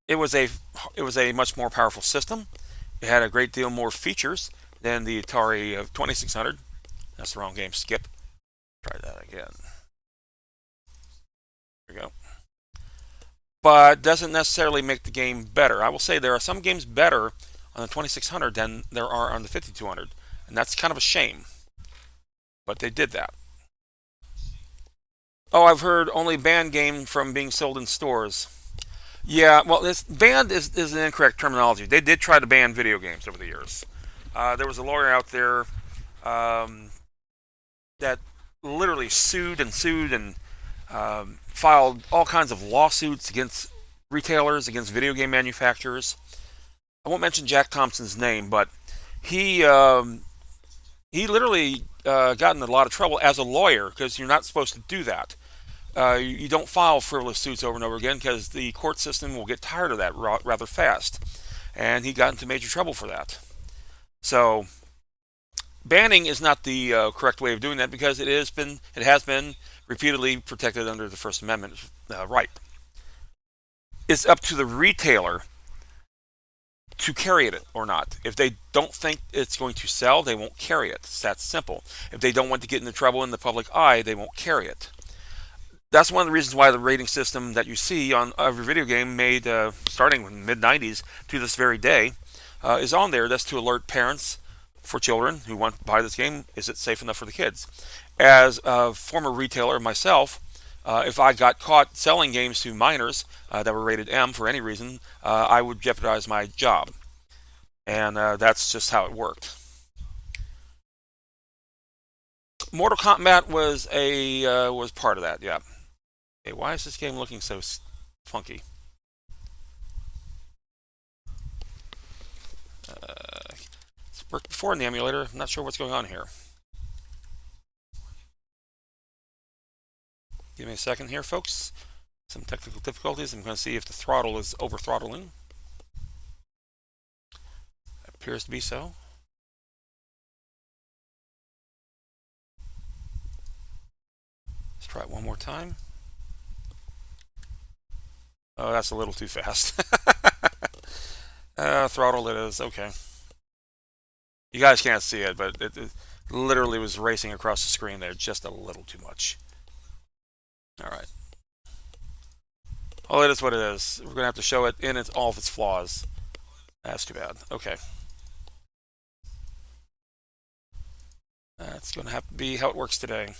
It was a much more powerful system. It had a great deal more features than the Atari 2600. That's the wrong game. Skip. Try that again. There we go. But doesn't necessarily make the game better. I will say there are some games better on the 2600 than there are on the 5200, and that's kind of a shame. But they did that. Oh, I've heard only banned game from being sold in stores. Yeah, well, this banned is an incorrect terminology. They did try to ban video games over the years. There was a lawyer out there that literally sued and filed all kinds of lawsuits against retailers, against video game manufacturers. I won't mention Jack Thompson's name, but he literally got in a lot of trouble as a lawyer because you're not supposed to do that. You don't file frivolous suits over and over again because the court system will get tired of that rather fast. And he got into major trouble for that. So, banning is not the correct way of doing that because it has been repeatedly protected under the First Amendment right. It's up to the retailer to carry it or not. If they don't think it's going to sell, they won't carry it. It's that simple. If they don't want to get into trouble in the public eye, they won't carry it. That's one of the reasons why the rating system that you see on every video game made starting in the mid-90s to this very day is on there. That's to alert parents for children who want to buy this game, is it safe enough for the kids? As a former retailer myself, if I got caught selling games to minors that were rated M for any reason, I would jeopardize my job. and that's just how it worked. Mortal Kombat was was part of that. Yeah. Okay, why is this game looking so funky? It's worked before in the emulator. I'm not sure what's going on here. Give me a second here, folks. Some technical difficulties. I'm going to see if the throttle is over throttling. Appears to be so. Let's try it one more time. Oh, that's a little too fast. Throttle it is. Okay. You guys can't see it, but it literally was racing across the screen there just a little too much. All right. Oh, it is what it is. We're going to have to show it in all of its flaws. That's too bad. Okay. That's going to have to be how it works today.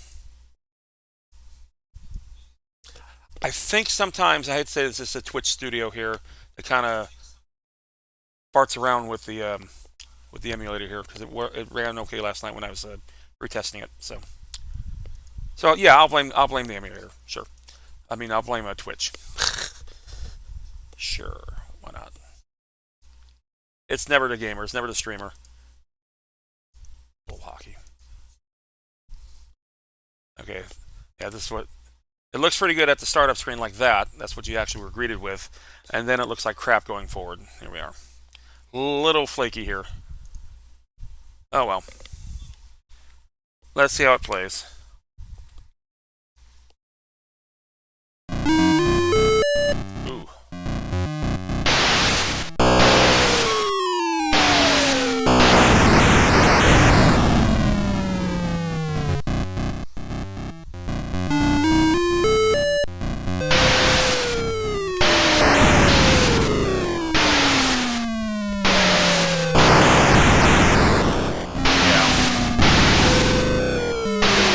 I think sometimes, I hate to say this, is a Twitch studio here that kind of farts around with the emulator here, because it ran okay last night when I was retesting it. So yeah, I'll blame the emulator. Sure. I mean, I'll blame Twitch. Sure, why not? It's never the gamer. It's never the streamer. Bull hockey. Okay. Yeah, this is what... It looks pretty good at the startup screen like that. That's what you actually were greeted with. And then it looks like crap going forward. Here we are. A little flaky here. Oh well. Let's see how it plays. Ooh.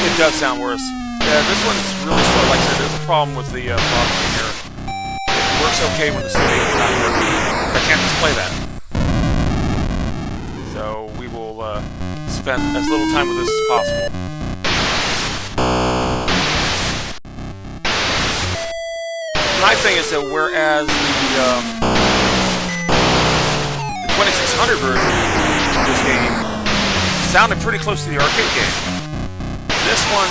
It does sound worse. Yeah, this one's really slow. Like I said, there's a problem with the throttling here. It works okay when the CD is not working. I can't display that. So we will spend as little time with this as possible. My thing is that whereas the 2600 version of this game sounded pretty close to the arcade game, this one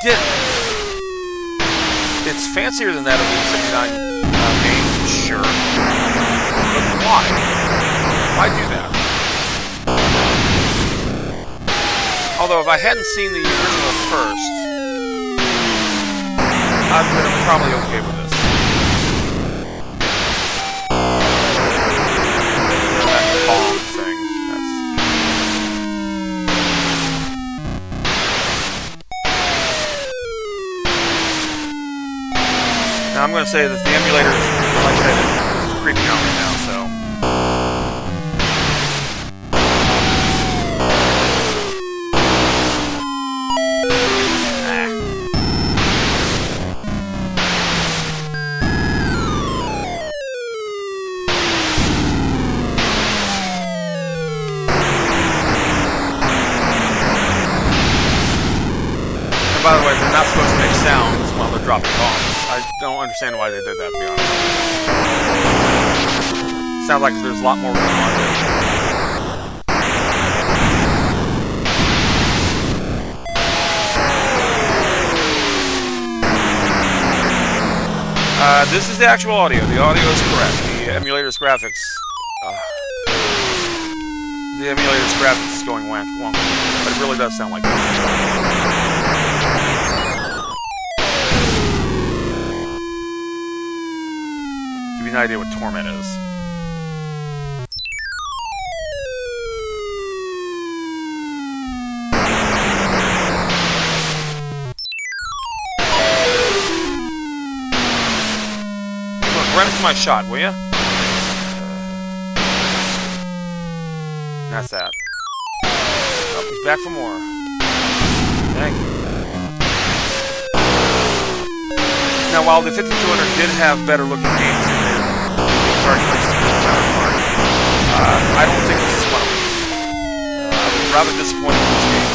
didn't. It's fancier than that of the 79 game, sure. But why? Why do that? Although if I hadn't seen the original first, I'd been probably okay with this. That bomb thing. Now I'm going to say that the emulator is, like I said, is creeping out right now, so... And by the way, they're not supposed to make sounds while they're dropping bombs. I don't understand why they did that, to be honest. Sounds like there's a lot more going on there. This is the actual audio. The audio is correct. The emulator's graphics... the emulator's graphics is going wonky, but it really does sound like this. Give you an idea what Torment is. Look, run into my shot, will ya? That's that. Oh, he's back for more. Thank you. Now, while the 5200 did have better looking games in there, I don't think rather disappointed in this game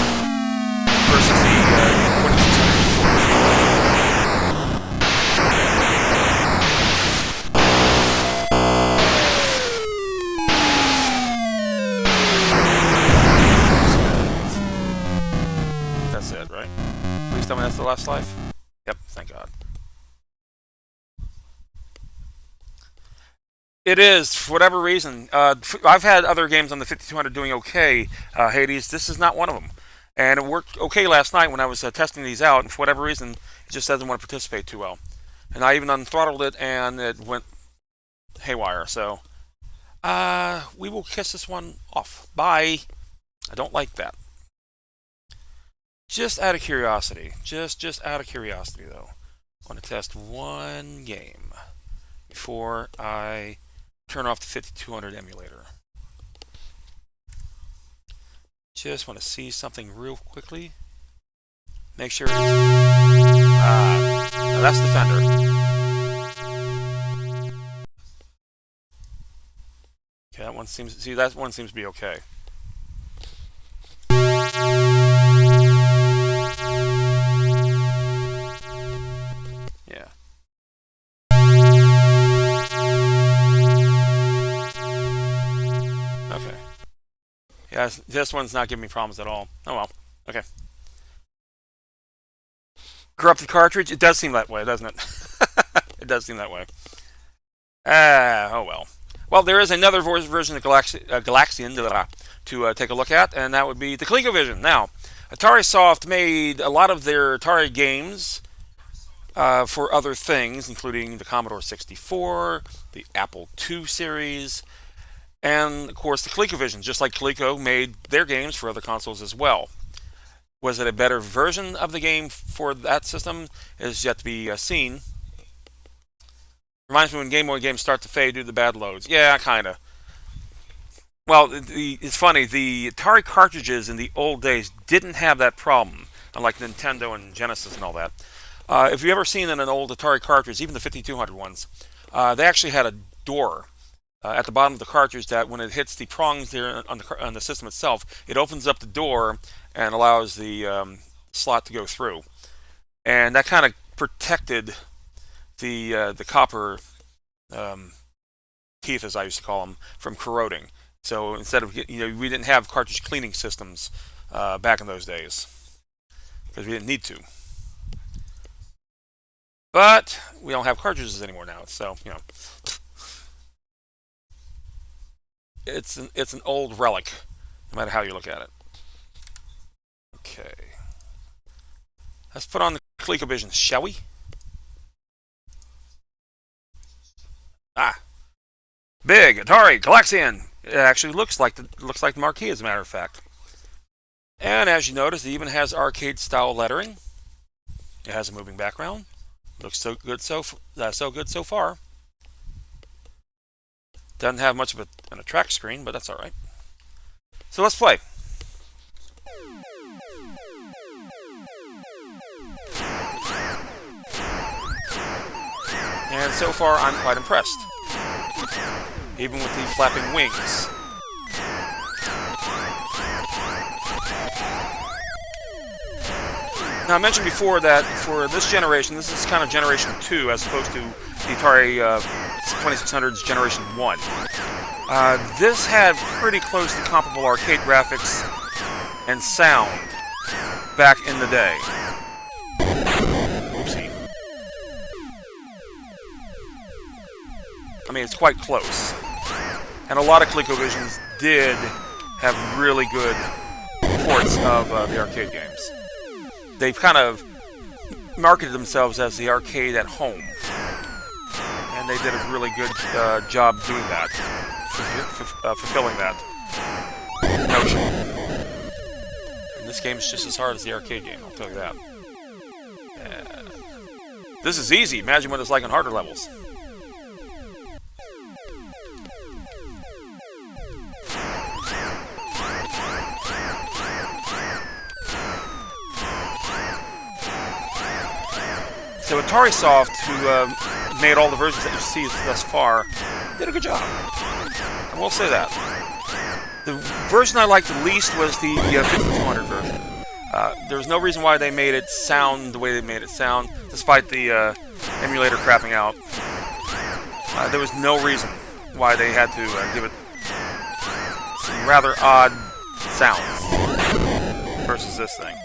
versus the 2600. That's it, right? Please tell me that's the last life. Yep, thank God. It is, for whatever reason. I've had other games on the 5200 doing okay, Hades. This is not one of them. And it worked okay last night when I was testing these out, and for whatever reason, it just doesn't want to participate too well. And I even unthrottled it, and it went haywire. So, we will kiss this one off. Bye. I don't like that. Just out of curiosity. Just out of curiosity, though. I want to test one game before I turn off the 5200 emulator. Just want to see something real quickly. Make sure it's... now that's Defender. Okay, that one seems... See, that one seems to be okay. Yeah. Okay. Yeah, this one's not giving me problems at all. Oh well. Okay. Corrupted cartridge? It does seem that way, doesn't it? It does seem that way. Oh well. Well, there is another version of Galaxian to take a look at, and that would be the ColecoVision. Now, Atari Soft made a lot of their Atari games for other things, including the Commodore 64, the Apple II series, and, of course, the ColecoVision, just like Coleco made their games for other consoles as well. Was it a better version of the game for that system? Is yet to be seen. Reminds me when Game Boy games start to fade due to the bad loads. Yeah, kind of. Well, it's funny. The Atari cartridges in the old days didn't have that problem, unlike Nintendo and Genesis and all that. If you've ever seen in an old Atari cartridge, even the 5200 ones, they actually had a door at the bottom of the cartridge that when it hits the prongs there on the system itself, it opens up the door and allows the slot to go through. And that kind of protected the copper teeth, as I used to call them, from corroding. So instead of, we didn't have cartridge cleaning systems back in those days because we didn't need to. But we don't have cartridges anymore now, so it's an old relic, no matter how you look at it. Okay, let's put on the ColecoVision, shall we? Big Atari Galaxian. It actually looks like the marquee, as a matter of fact. And as you notice, it even has arcade-style lettering. It has a moving background. Looks so good so far. Doesn't have much of a track screen, but that's all right. So let's play. And so far, I'm quite impressed. Even with the flapping wings. Now, I mentioned before that for this generation, this is kind of Generation 2 as opposed to the Atari 2600's Generation 1. This had pretty close to comparable arcade graphics and sound back in the day. Oopsie. I mean, it's quite close. And a lot of ColecoVisions did have really good ports of the arcade games. They've kind of marketed themselves as the arcade at home. And they did a really good job doing that, fulfilling that notion. And this game is just as hard as the arcade game, I'll tell you that. This is easy. Imagine what it's like on harder levels. So Atari Soft, who made all the versions that you see thus far, did a good job. I will say that. The version I liked the least was the 5200 version. There was no reason why they made it sound the way they made it sound, despite the emulator crapping out. There was no reason why they had to give it some rather odd sounds versus this thing.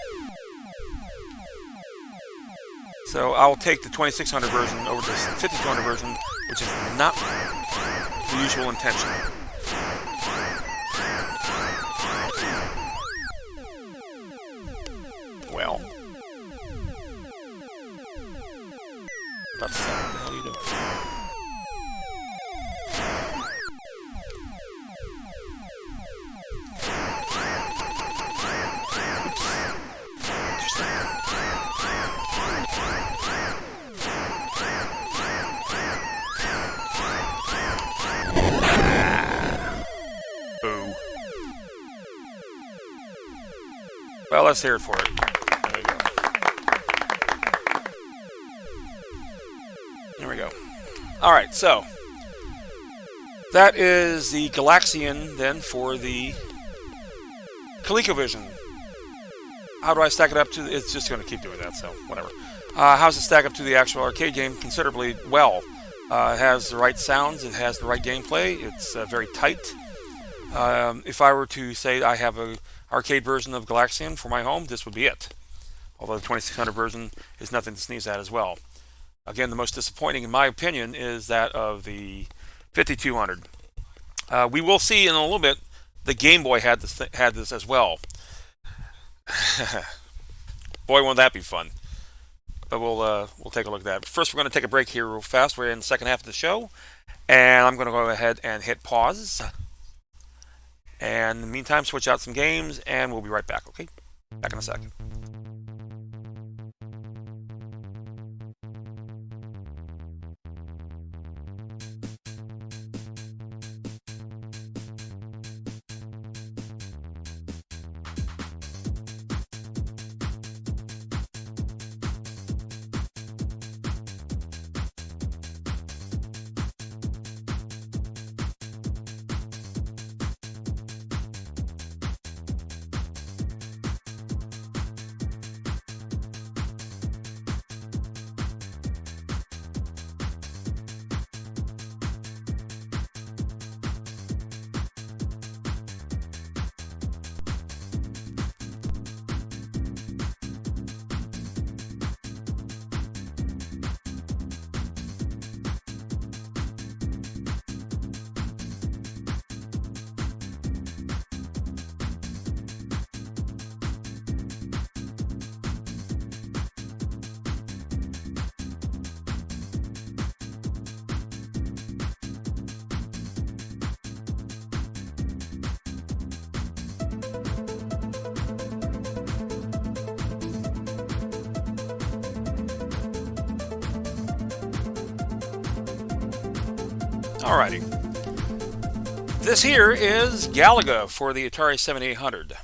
So I'll take the 2600 version over the 5200 version, which is not the usual intention. Well, about to say, what the hell are you doing? Boo. Well, let's hear it for it. There you go. There we go. Alright, so that is the Galaxian then for the ColecoVision. How do I stack it up to? It's just going to keep doing that, so whatever. How does it stack up to the actual arcade game? Considerably well. It has the right sounds, it has the right gameplay, it's very tight. If I were to say I have an arcade version of Galaxian for my home, this would be it. Although the 2600 version is nothing to sneeze at as well. Again, the most disappointing, in my opinion, is that of the 5200. We will see in a little bit, the Game Boy had this as well. Boy, won't that be fun. But we'll take a look at that. But first, we're going to take a break here real fast. We're in the second half of the show. And I'm going to go ahead and hit pause. And in the meantime, switch out some games, and we'll be right back, okay? Back in a second. Alrighty. This here is Galaga for the Atari 7800.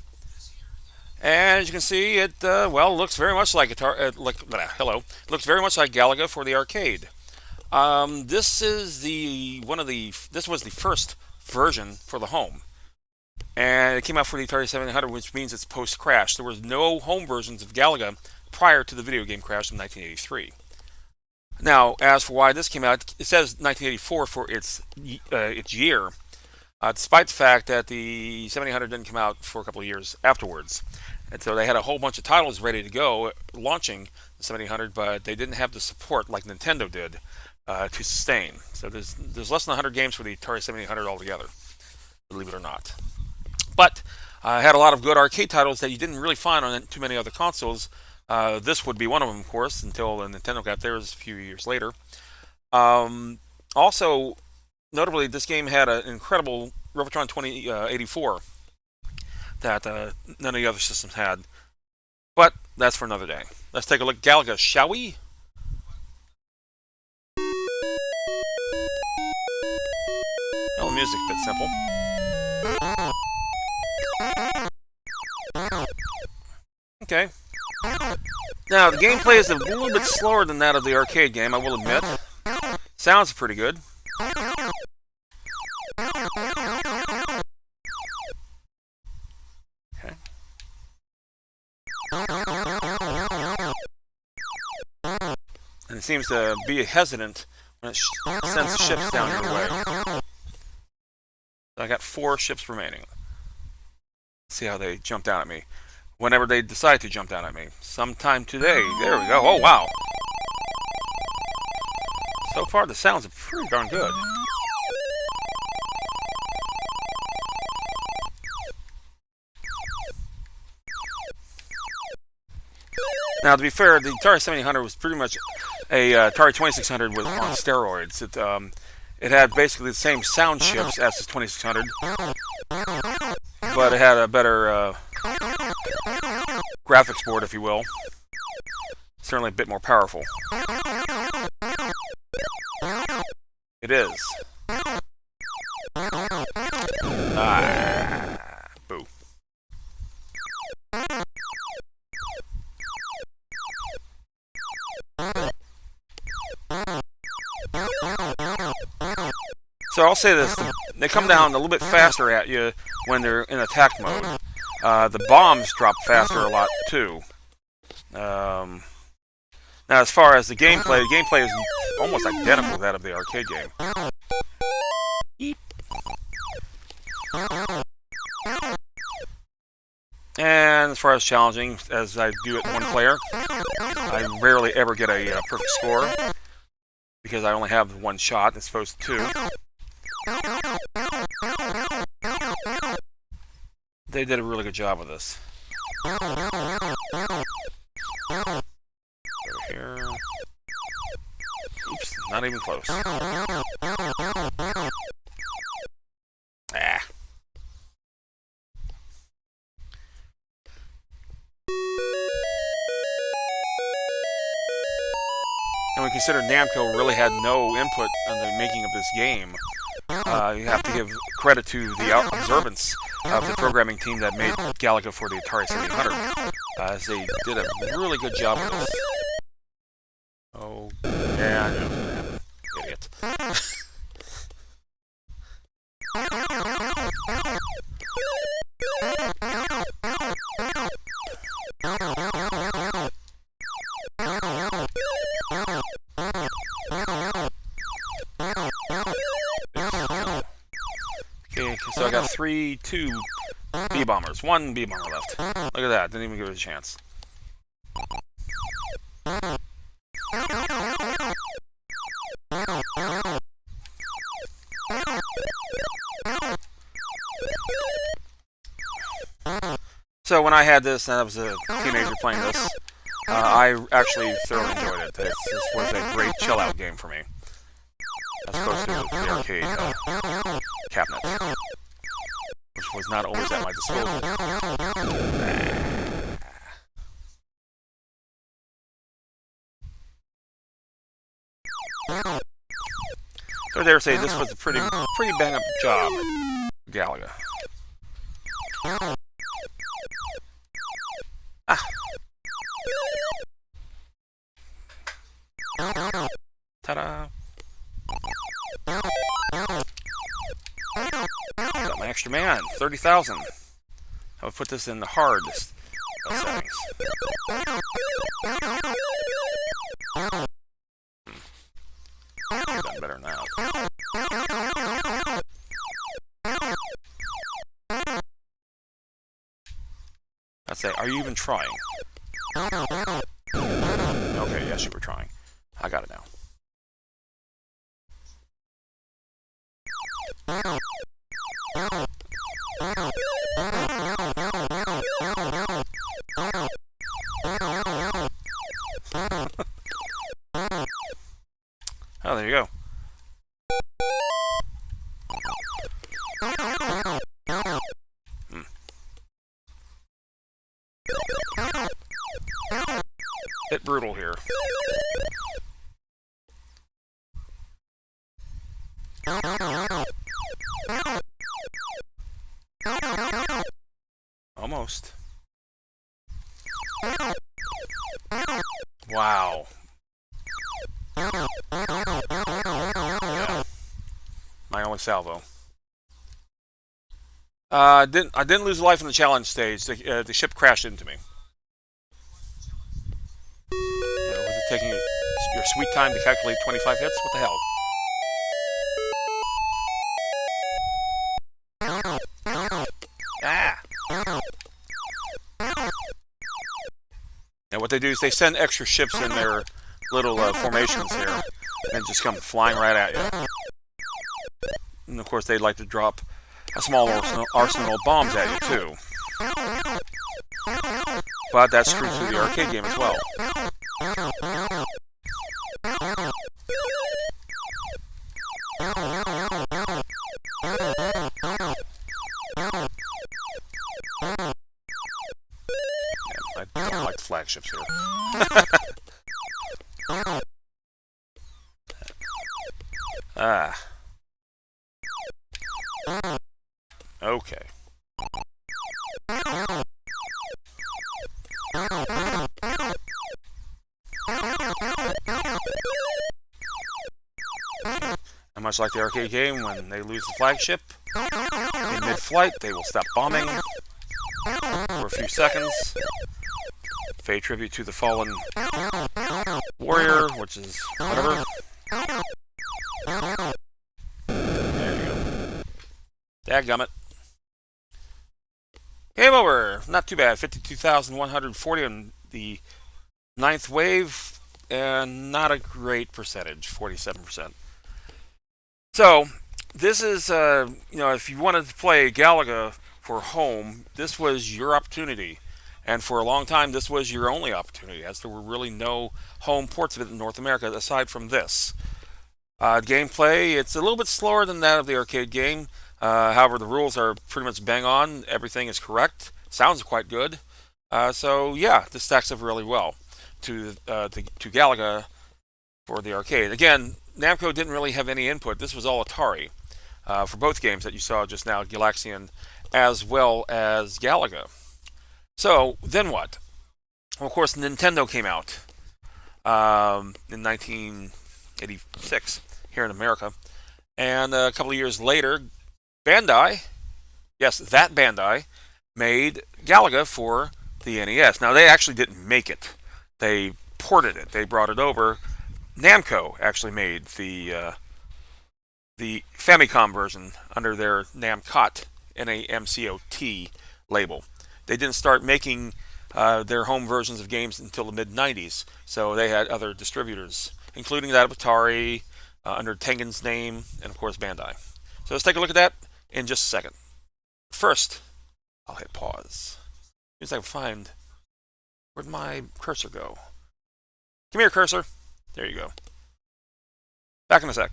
And as you can see, it well looks very much like looks very much like Galaga for the arcade. This is this was the first version for the home, and it came out for the Atari 7800, which means it's post-crash. There was no home versions of Galaga prior to the video game crash in 1983. Now, as for why this came out, it says 1984 for its year, despite the fact that the 7800 didn't come out for a couple of years afterwards. And so they had a whole bunch of titles ready to go launching the 7800, but they didn't have the support like Nintendo did to sustain. So there's less than 100 games for the Atari 7800 altogether, believe it or not. But had a lot of good arcade titles that you didn't really find on too many other consoles. This would be one of them, of course, until Nintendo got theirs a few years later. Also, notably, this game had an incredible Robotron 2084 that none of the other systems had. But that's for another day. Let's take a look at Galaga, shall we? Well, the music's a bit simple. Okay. Now, the gameplay is a little bit slower than that of the arcade game, I will admit. Sounds pretty good. And it seems to be hesitant when it sends the ships down your way. I got 4 ships remaining. Let's see how they jump down at me. Whenever they decide to jump down at me. Sometime today. There we go. Oh, wow. So far, the sounds are pretty darn good. Now, to be fair, the Atari 7800 was pretty much a Atari 2600 with on steroids. It had basically the same sound chips as the 2600, but it had a better graphics board, if you will. Certainly a bit more powerful. It is. Boo. So I'll say this, they come down a little bit faster at you when they're in attack mode. The bombs drop faster a lot too. Now as far as the gameplay is almost identical to that of the arcade game. Eep. And as far as challenging, as I do it one player, I rarely ever get a perfect score, because I only have one shot as opposed to 2. They did a really good job with this. Over here. Oops, not even close. Ah. And we consider Namco really had no input on the making of this game. You have to give credit to the observance of the programming team that made Galaga for the Atari 7800, as they did a really good job of this. Oh, yeah, I know. Idiot. Okay, so I got 2 B-bombers. 1 B-bomber left. Look at that, didn't even give it a chance. So when I had this, and I was a teenager playing this, I actually thoroughly enjoyed it. This was a great chill-out game for me, as opposed to the arcade cabinet, which was not always at my disposal. So I dare say this was a pretty bang-up job, Galaga. Ah. Ta-da! Got my extra man, 30,000. I would put this in the hard settings. Done better than that. I'd say, are you even trying? Okay, yes, you were trying. I got it now. Oh, there you go. Bit brutal here. Almost. Wow. Yeah. My only salvo. I didn't lose a life in the challenge stage. The ship crashed into me. taking your sweet time to calculate 25 hits? What the hell? Ah! And what they do is they send extra ships in their little formations here, and just come flying right at you. And of course, they'd like to drop a small arsenal of bombs at you too. But that's true to the arcade game as well. I don't like the flagships here. Ah. Okay. And much like the arcade game, when they lose the flagship, in mid-flight, they will stop bombing for a few seconds. Pay tribute to the fallen warrior, which is whatever. There you go. Dadgummit. Game over. Not too bad. 52,140 on the 9th wave, and not a great percentage, 47%. So, this is, if you wanted to play Galaga for home, this was your opportunity. And for a long time, this was your only opportunity, as there were really no home ports of it in North America aside from this. Gameplay, it's a little bit slower than that of the arcade game. However, the rules are pretty much bang on. Everything is correct. Sounds quite good. So, yeah, this stacks up really well to Galaga for the arcade. Again, Namco didn't really have any input. This was all Atari for both games that you saw just now, Galaxian as well as Galaga. So, then what? Well, of course, Nintendo came out in 1986 here in America. And a couple of years later, Bandai, yes, that Bandai, made Galaga for the NES. Now, they actually didn't make it. They ported it. They brought it over. Namco actually made the Famicom version under their Namcot, N-A-M-C-O-T label. They didn't start making their home versions of games until the mid-90s, so they had other distributors, including that of Atari, under Tengen's name, and of course Bandai. So let's take a look at that in just a second. First, I'll hit pause. See if I can find, where'd my cursor go? Come here, cursor. There you go. Back in a sec.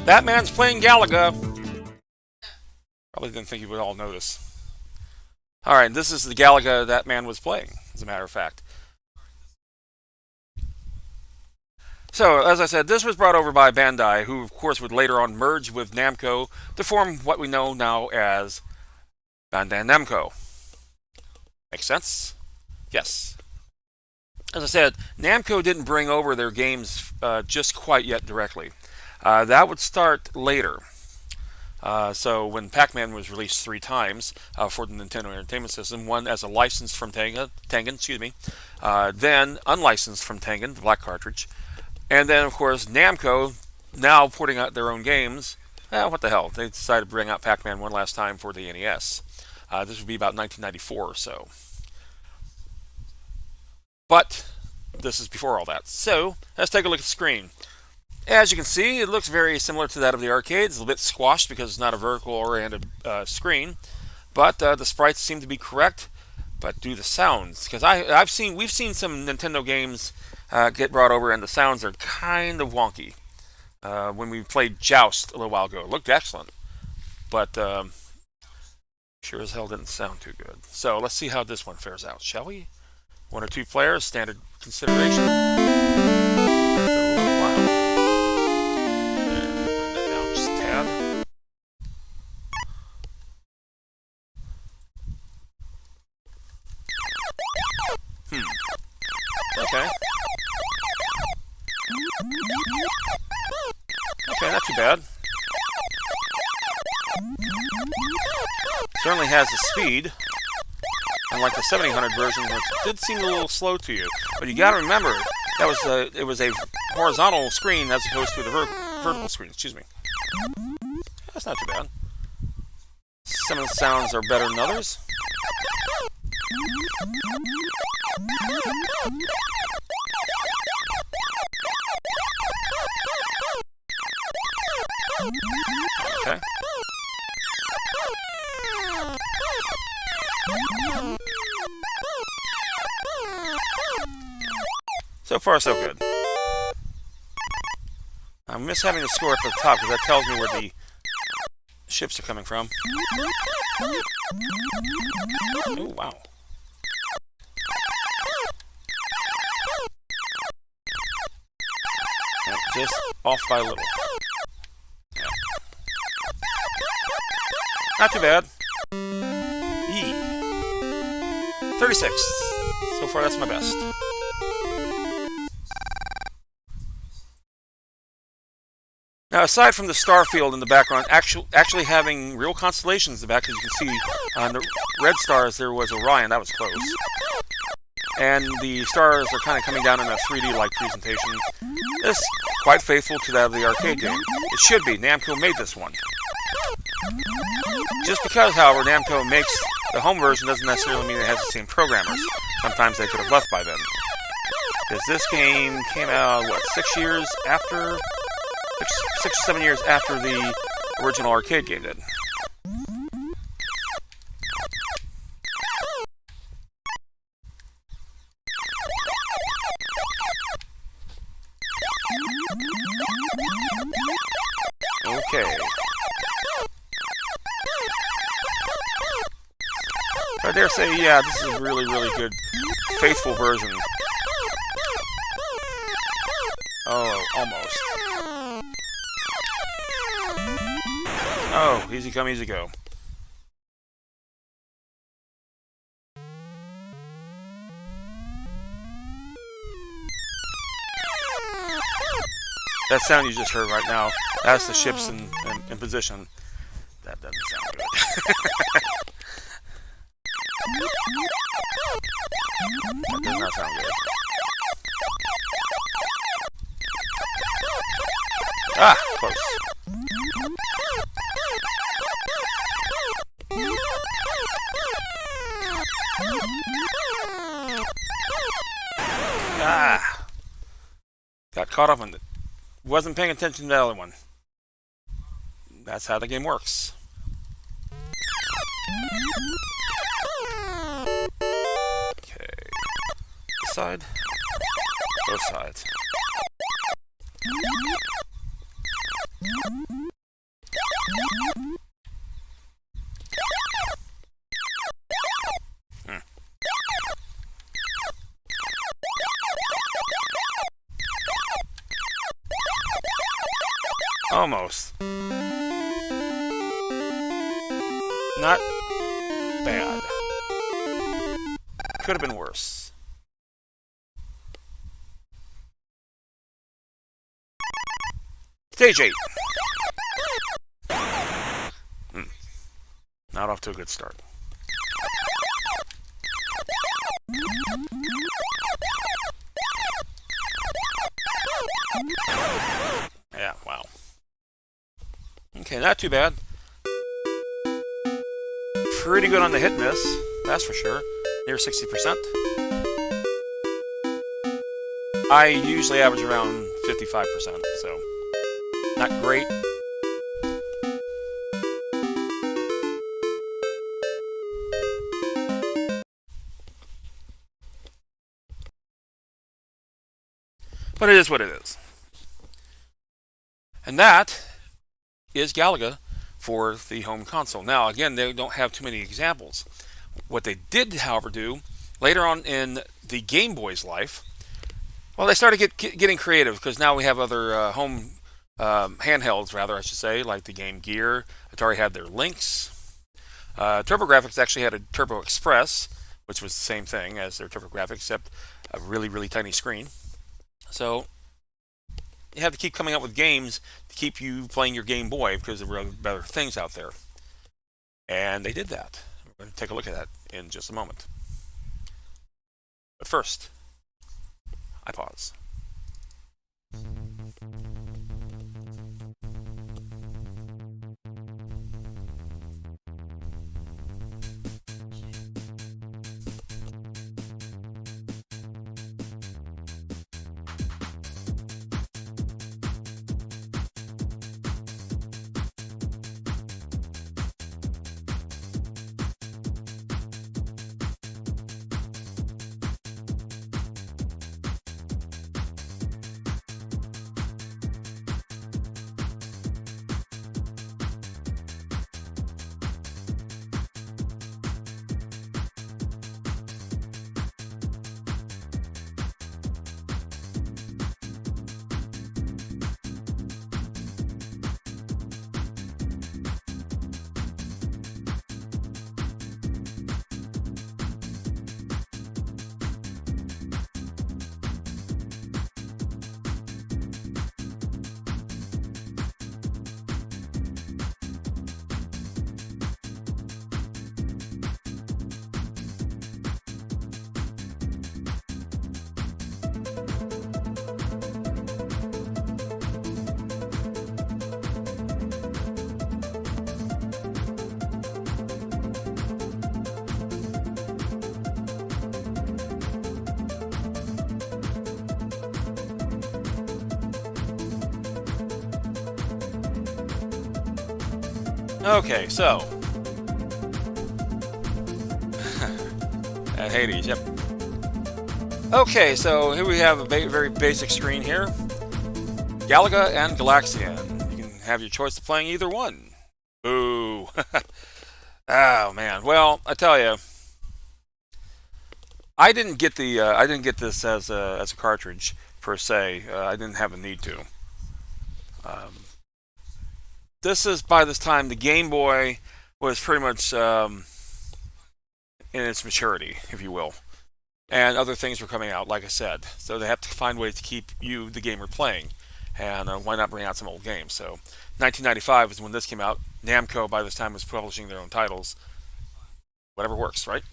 Batman's playing Galaga. Probably didn't think you would all notice. Alright, this is the Galaga that man was playing, as a matter of fact. So, as I said, this was brought over by Bandai, who, of course, would later on merge with Namco to form what we know now as Bandai Namco. Makes sense? Yes. As I said, Namco didn't bring over their games just quite yet directly. That would start later. So when Pac-Man was released 3 times for the Nintendo Entertainment System, one as a license from Tengen, then unlicensed from Tengen, the black cartridge, and then of course Namco, now porting out their own games. What the hell? They decided to bring out Pac-Man one last time for the NES. This would be about 1994 or so. But this is before all that. So let's take a look at the screen. As you can see, it looks very similar to that of the arcades. It's a little bit squashed because it's not a vertical-oriented screen, but the sprites seem to be correct. But do the sounds, because we've seen some Nintendo games get brought over, and the sounds are kind of wonky. When we played Joust a little while ago, it looked excellent, but sure as hell didn't sound too good. So let's see how this one fares out, shall we? 1 or 2 players, standard consideration. That's a little loud. Bring that down just a tad. Okay. Okay, not too bad. Certainly has the speed, unlike the 7000 version, which did seem a little slow to you. But you got to remember that it was a horizontal screen as opposed to the vertical screen. Excuse me. That's not too bad. Some of the sounds are better than others. Okay. So far, so good. I miss having the score up at the top because that tells me where the ships are coming from. Oh, wow. Just off by a little. Yeah. Not too bad. 36. So far, that's my best. Now, aside from the star field in the background, actually having real constellations in the back, as you can see on the red stars, there was Orion. That was close. And the stars are kind of coming down in a 3D-like presentation. This is quite faithful to that of the arcade game. It should be. Namco made this one. Just because, however, Namco makes the home version doesn't necessarily mean it has the same programmers. Sometimes they could have left by then. Because this game came out, what, 6 years after? 6 or 7 years after the original arcade game did. Okay. I dare say, yeah, this is a really, really good, faithful version. Oh, almost. Oh, easy come, easy go. That sound you just heard right now, that's the ships in position. That doesn't sound good. That does not sound good. Ah, close. Ah! Got caught up on it. Wasn't paying attention to the other one. That's how the game works. Okay. This side. Both sides. Almost. Not bad. Could have been worse. Stage 8. Not off to a good start. Yeah, wow. Okay, not too bad. Pretty good on the hit miss, that's for sure. Near 60%. I usually average around 55%, so not great. But it is what it is. And that is Galaga for the home console. Now, again, they don't have too many examples. What they did, however, do later on in the Game Boy's life, well, they started getting creative because now we have other home handhelds, rather, I should say, like the Game Gear. Atari had their Lynx. TurboGrafx actually had a Turbo Express, which was the same thing as their TurboGrafx, except a really, really tiny screen. So you have to keep coming up with games to keep you playing your Game Boy because there were better things out there. And they did that. We're going to take a look at that in just a moment. But first, I pause. Okay, so at Hades, yep. Okay, so here we have a very basic screen here. Galaga and Galaxian. You can have your choice of playing either one. Ooh. Oh man. Well, I tell you, I didn't get this as a cartridge per se. I didn't have a need to. This is, by this time, the Game Boy was pretty much in its maturity, if you will. And other things were coming out, like I said. So they have to find ways to keep you, the gamer, playing. And why not bring out some old games? So 1995 is when this came out. Namco, by this time, was publishing their own titles. Whatever works, right?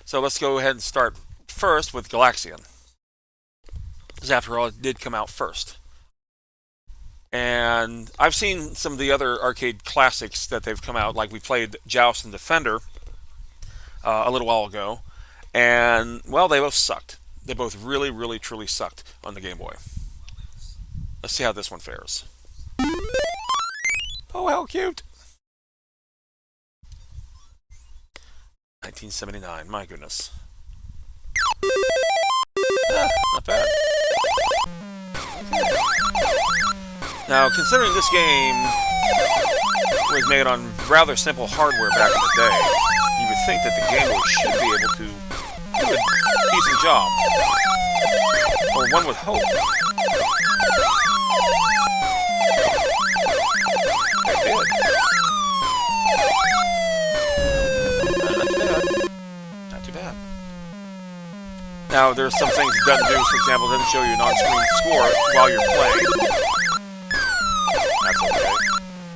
So let's go ahead and start first with Galaxian. Because after all, it did come out first. And I've seen some of the other arcade classics that they've come out, like we played Joust and Defender a little while ago, and, well, they both sucked. They both really, truly sucked on the Game Boy. Let's see how this one fares. Oh, how cute! 1979, my goodness. Not bad. Now, considering this game was made on rather simple hardware back in the day, you would think that the Game Boy should be able to do a decent job. Or one would hope. Now, there's some things it doesn't do. For example, it doesn't show you an on-screen score while you're playing. That's okay.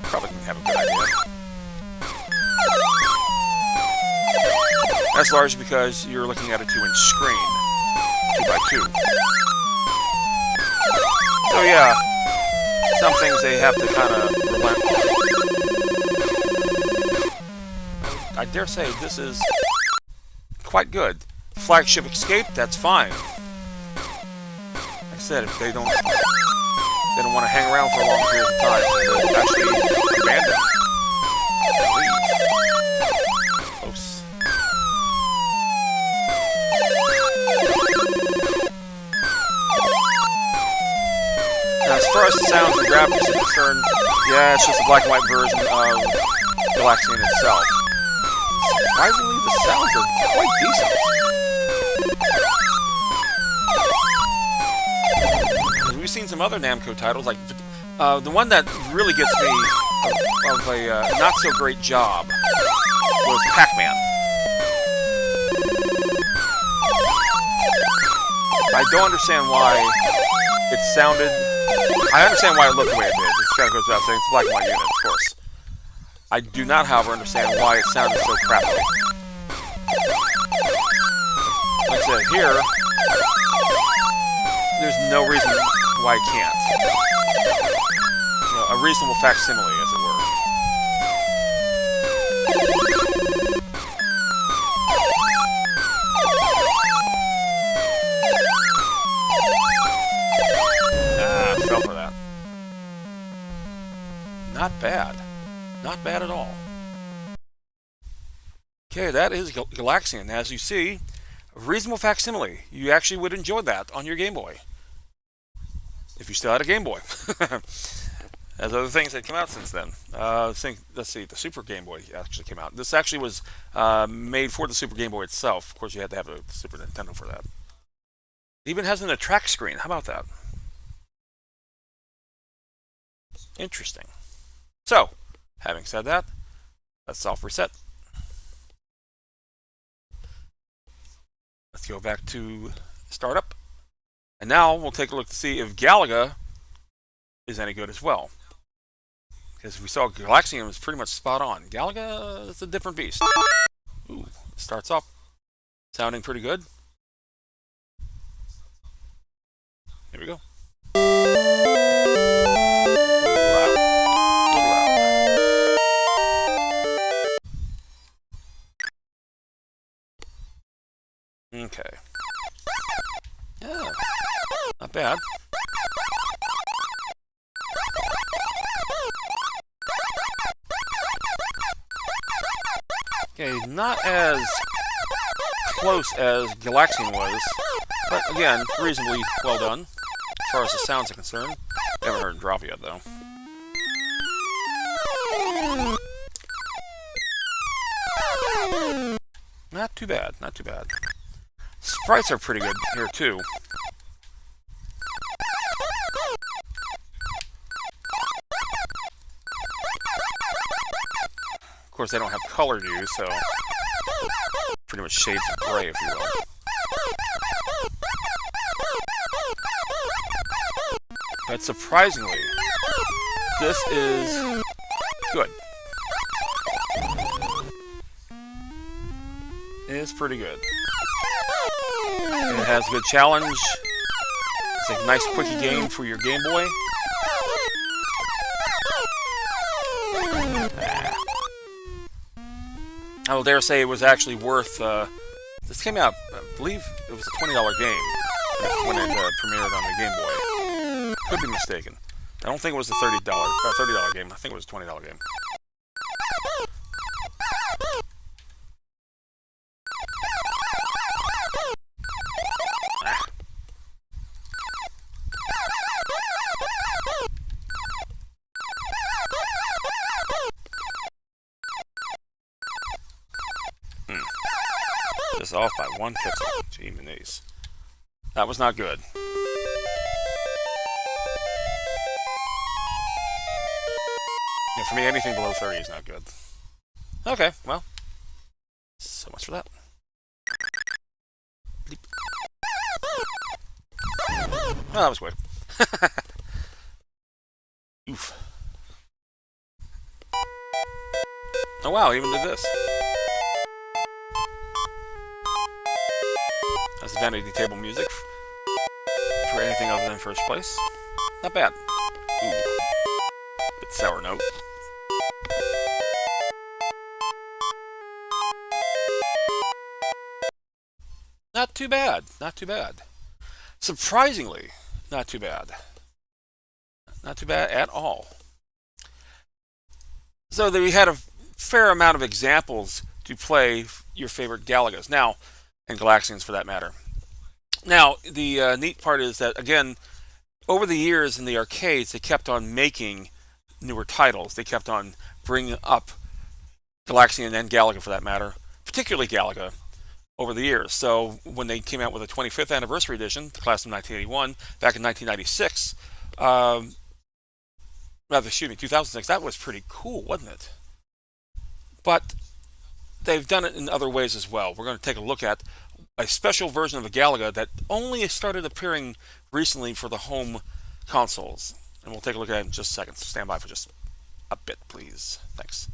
Probably can have a good idea. That's largely because you're looking at a 2-inch screen, 2x2. So yeah, some things they have to kind of relent on. I dare say this is quite good. Flagship escape, that's fine. Like I said, if they don't want to hang around for a long period of time, so they'll actually abandon and leave. Close. Now, as far as the sounds and graphics are concerned, yeah, it's just a black and white version of Galaxian itself. Surprisingly, the sounds are quite decent. We've seen some other Namco titles, like the one that really gets me of a not-so-great job was Pac-Man. I don't understand why it sounded... I understand why it looked the way it did. This kind of goes without saying. It's a black and white unit, of course. I do not, however, understand why it sounded so crappy. Like I said, here, there's no reason why it can't. You know, a reasonable facsimile, as it were. Ah, fell for that. Not bad. Not bad at all. Okay, that is Galaxian. As you see, a reasonable facsimile. You actually would enjoy that on your Game Boy. If you still had a Game Boy. There's other things that came out since then. Let's see, the Super Game Boy actually came out. This actually was made for the Super Game Boy itself. Of course, you had to have a Super Nintendo for that. It even has an attract screen. How about that? Interesting. So, having said that, let's self-reset. Let's go back to startup. And now we'll take a look to see if Galaga is any good as well. Because we saw Galaxian was pretty much spot on. Galaga is a different beast. Ooh, starts off sounding pretty good. Here we go. Okay. Yeah, not bad. Okay, not as close as Galaxian was, but again, reasonably well done as far as the sounds are concerned. Haven't heard a drop yet, though. Not too bad, not too bad. Sprites are pretty good here, too. Of course, they don't have color to use, so pretty much shades of gray, if you will. But surprisingly, this is good. It is pretty good. It has a good challenge. It's a nice quickie game for your Game Boy. I will dare say it was actually worth... this came out, I believe it was a $20 game when it premiered on the Game Boy. Could be mistaken. I don't think it was a $30 game. I think it was a $20 game. Just off by 1 pixel. Gee, Manise. That was not good. Yeah, for me, anything below 30 is not good. Okay, well, so much for that. Bleep. Well, that was weird. Oof. Oh wow, even did this. That's vanity table music for anything other than first place. Not bad. Ooh. Bit sour note. Not too bad. Not too bad. Surprisingly, not too bad. Not too bad at all. So we had a fair amount of examples to play your favorite Galagas. Now, and Galaxians for that matter. Now, the neat part is that, again, over the years in the arcades, they kept on making newer titles. They kept on bringing up Galaxian and Galaga for that matter, particularly Galaga, over the years. So when they came out with a 25th anniversary edition, the class of 1981, back in 1996, rather, excuse me, 2006, that was pretty cool, wasn't it? But they've done it in other ways as well. We're going to take a look at a special version of a Galaga that only started appearing recently for the home consoles. And we'll take a look at it in just a second. So stand by for just a bit, please. Thanks.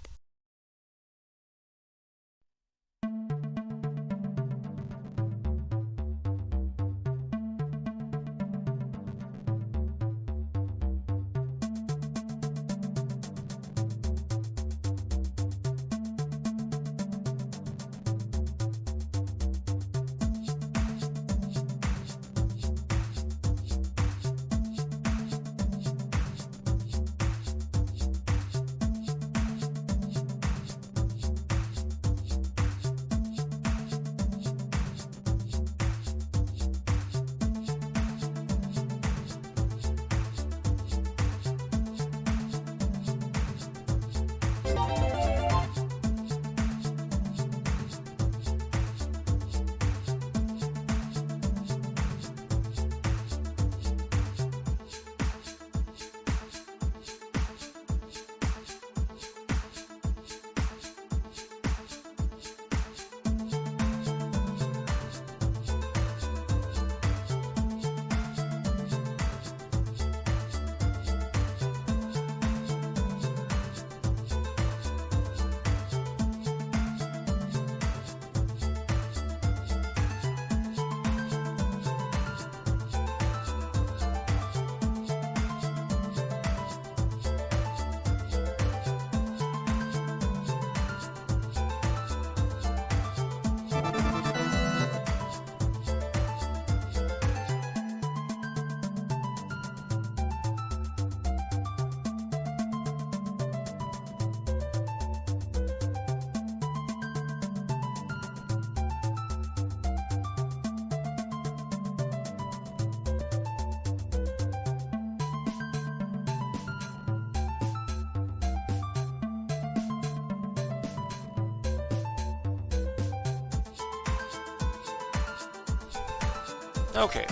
Okay.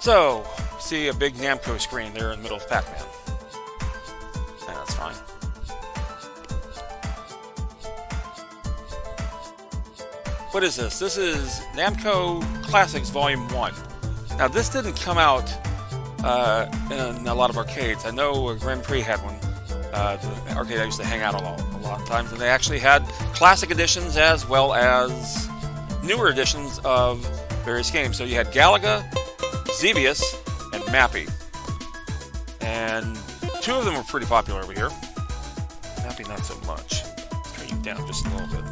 So, see a big Namco screen there in the middle of Pac-Man. Yeah, that's fine. What is this? This is Namco Classics Volume 1. Now, this didn't come out in a lot of arcades. I know Grand Prix had one. The arcade I used to hang out a lot of times. And they actually had classic editions as well as newer editions of various games. So you had Galaga, Xevious, and Mappy. And two of them were pretty popular over here. Mappy not so much. Let's turn you down just a little bit.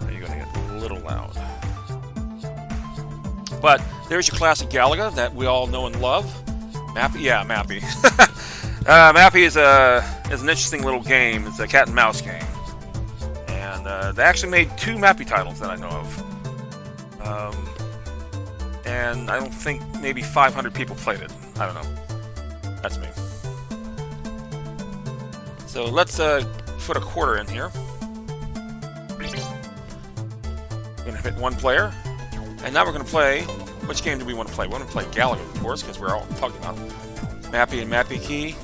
Now you're going to get a little loud. But there's your classic Galaga that we all know and love. Mappy? Yeah, Mappy. Mappy is an interesting little game. It's a cat and mouse game. And they actually made two Mappy titles that I know of. And I don't think maybe 500 people played it. I don't know. That's me. So let's put a quarter in here. Gonna hit one player. And now we're gonna play. Which game do we want to play? We want to play Galaga, of course, because we're all talking about Mappy and Mappy Key.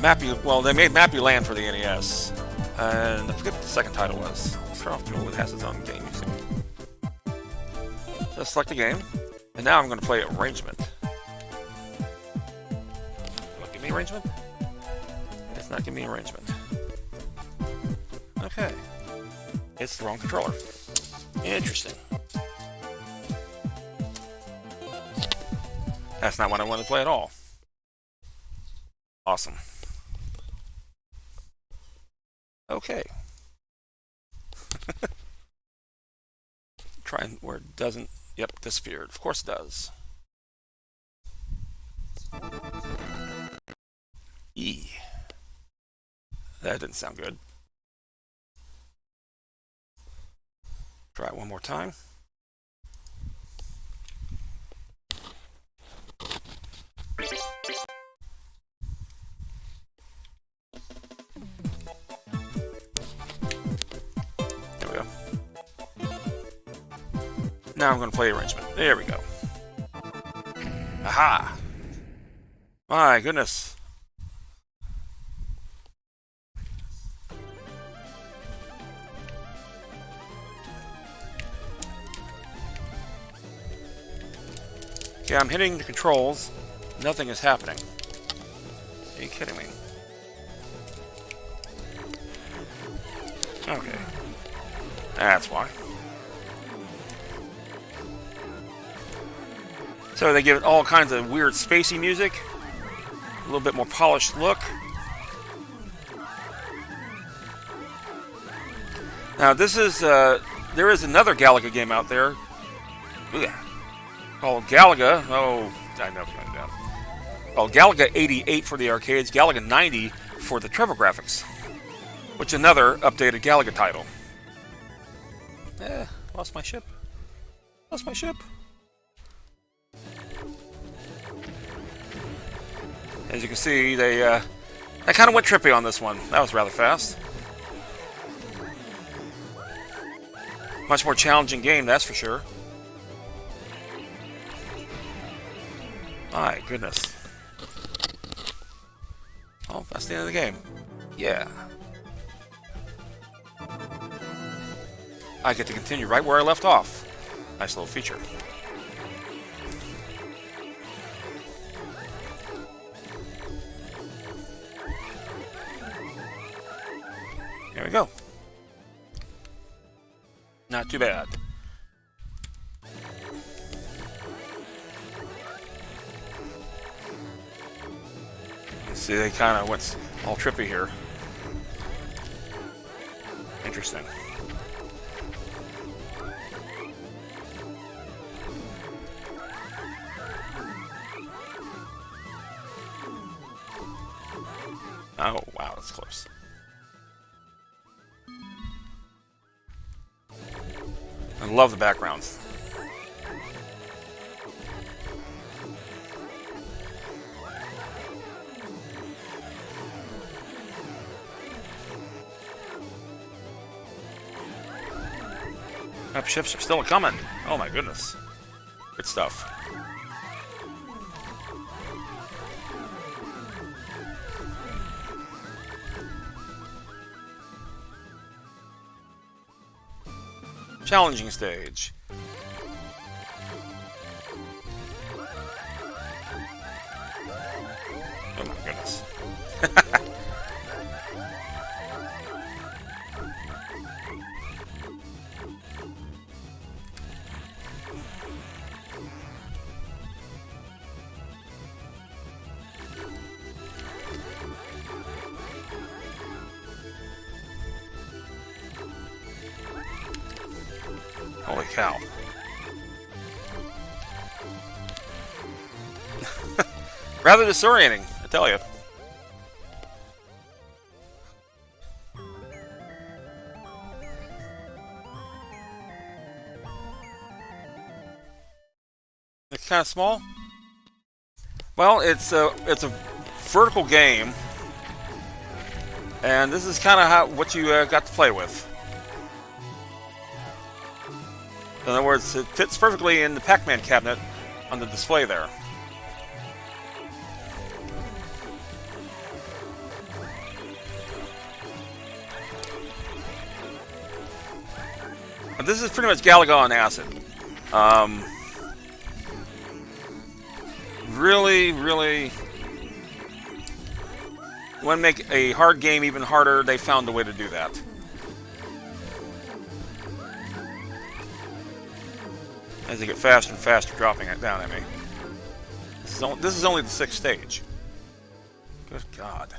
Mappy. Well, they made Mappy Land for the NES, and I forget what the second title was. Let's start off with it has its own game. So select the game. And now I'm going to play arrangement. Will it give me arrangement? It's not giving me arrangement. Okay. It's the wrong controller. Interesting. That's not what I want to play at all. Awesome. Okay. Try where it doesn't. Yep, disappeared. Of course it does. E. That didn't sound good. Try it one more time. There we go. Now I'm going to play arrangement. There we go. Aha! My goodness. Yeah, I'm hitting the controls. Nothing is happening. Are you kidding me? Okay. That's why. So they give it all kinds of weird spacey music. A little bit more polished look. Now this is, there is another Galaga game out there. Ugh. Called Galaga. Oh, I know what down. Well, Galaga 88 for the arcades, Galaga 90 for the TurboGrafx, which is another updated Galaga title. Lost my ship. Lost my ship. As you can see, they kind of went trippy on this one. That was rather fast. Much more challenging game, that's for sure. My goodness. Oh, that's the end of the game. Yeah. I get to continue right where I left off. Nice little feature. There we go. Not too bad. See, they kind of went all trippy here. Interesting. Oh, wow, that's close. I love the backgrounds. Up ships are still coming. Oh my goodness. Good stuff. Challenging stage. Oh my goodness. Holy cow. Rather disorienting, I tell you. It's kind of small. Well, it's a vertical game, and this is kind of what you got to play with. In other words, it fits perfectly in the Pac-Man cabinet on the display there. But this is pretty much Galaga on acid. really, really want to make a hard game even harder. They found a way to do that. As they get faster and faster dropping it down at me. This is only the 6th stage. Good God.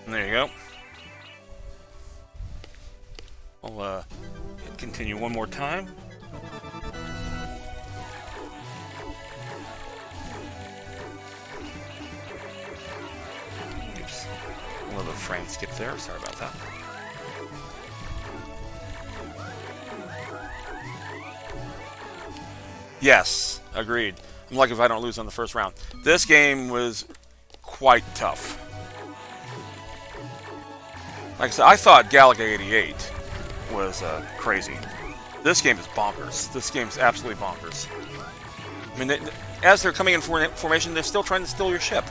There you go. I'll continue one more time. Oops. A little frame skip there. Sorry about that. Yes, agreed. I'm lucky if I don't lose on the first round. This game was quite tough. Like I said, I thought Galaga 88 was crazy. This game is bonkers. This game is absolutely bonkers. I mean, as they're coming in formation, they're still trying to steal your ship.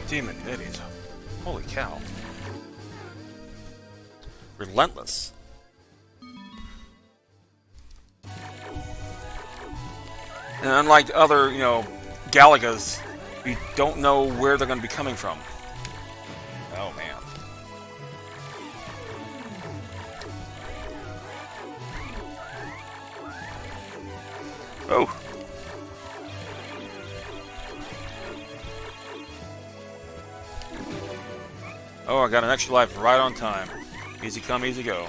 Demon middies. Holy cow. Relentless. And unlike other, Galagas, you don't know where they're going to be coming from. Oh, man. Oh. Oh, I got an extra life right on time. Easy come, easy go.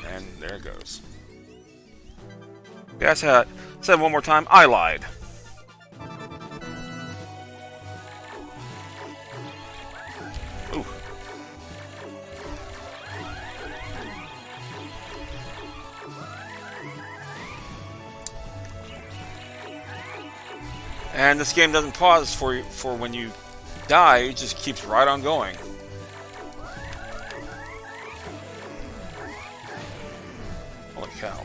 And there it goes. Yeah, I said one more time, I lied. Ooh. And this game doesn't pause for when you die, it just keeps right on going. Holy cow.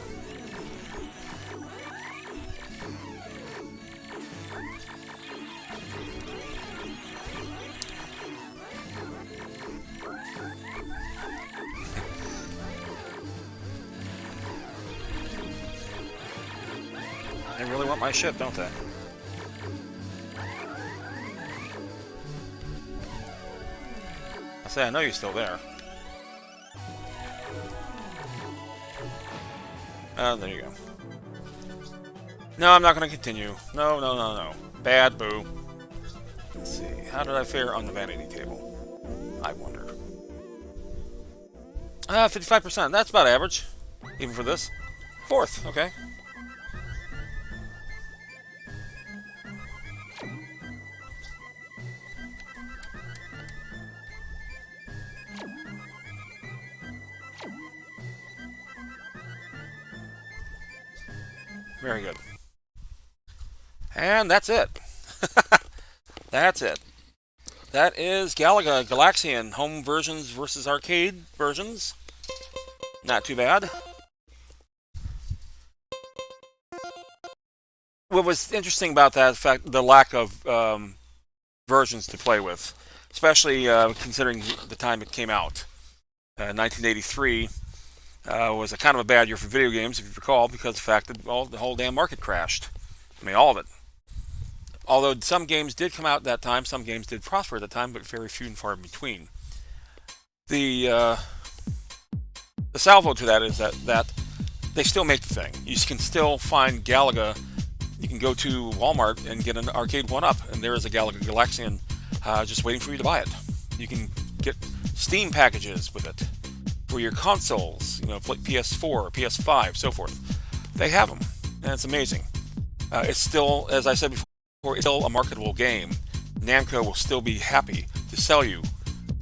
They really want my ship, don't they? I know you're still there. There you go. No, I'm not going to continue. No. Bad, boo. Let's see. How did I fare on the vanity table? I wonder. 55%. That's about average. Even for this. 4th. Okay. Very good. And that's it. That's it. That is Galaga, Galaxian, home versions versus arcade versions. Not too bad. What was interesting about that is the lack of versions to play with, especially considering the time it came out. 1983. Was a kind of a bad year for video games, if you recall, because of the fact that the whole damn market crashed. I mean, all of it. Although some games did come out at that time, some games did prosper at that time, but very few and far in between. The salvo to that is that they still make the thing. You can still find Galaga. You can go to Walmart and get an arcade 1-up, and there is a Galaga Galaxian just waiting for you to buy it. You can get Steam packages with it. For your consoles, like PS4, PS5, so forth. They have them, and it's amazing. It's still, as I said before, it's still a marketable game. Namco will still be happy to sell you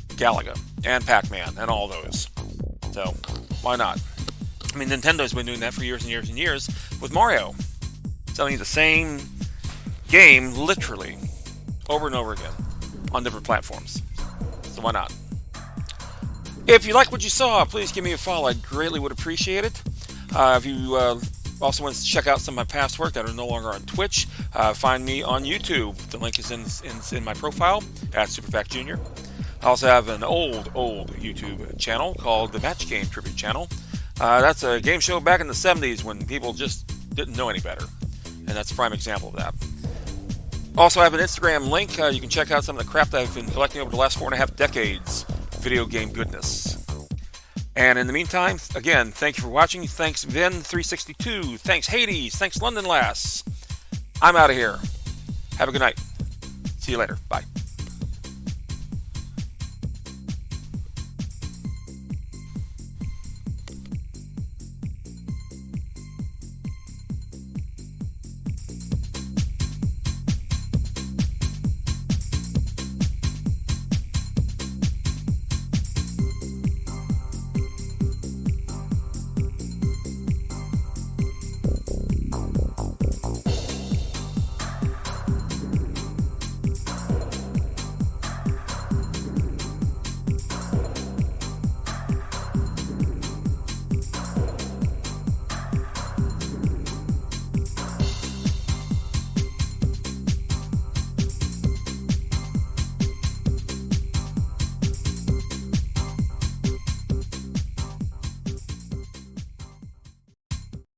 Galaga. and Pac-Man and all those. So why not? I mean, Nintendo's been doing that for years and years and years with Mario, selling you the same game literally over and over again on different platforms. So why not? If you like what you saw, please give me a follow. I greatly would appreciate it. If you also want to check out some of my past work that are no longer on Twitch, find me on YouTube. The link is in my profile at SuperFact Jr. I also have an old YouTube channel called the Match Game Tribute Channel. That's a game show back in the 70s when people just didn't know any better. And that's a prime example of that. Also, I have an Instagram link. You can check out some of the crap that I've been collecting over the last 4.5 decades. Video game goodness. And in the meantime, again, thank you for watching. Thanks Vin362. Thanks Hades. Thanks London Lass. I'm out of here. Have a good night. See you later. Bye.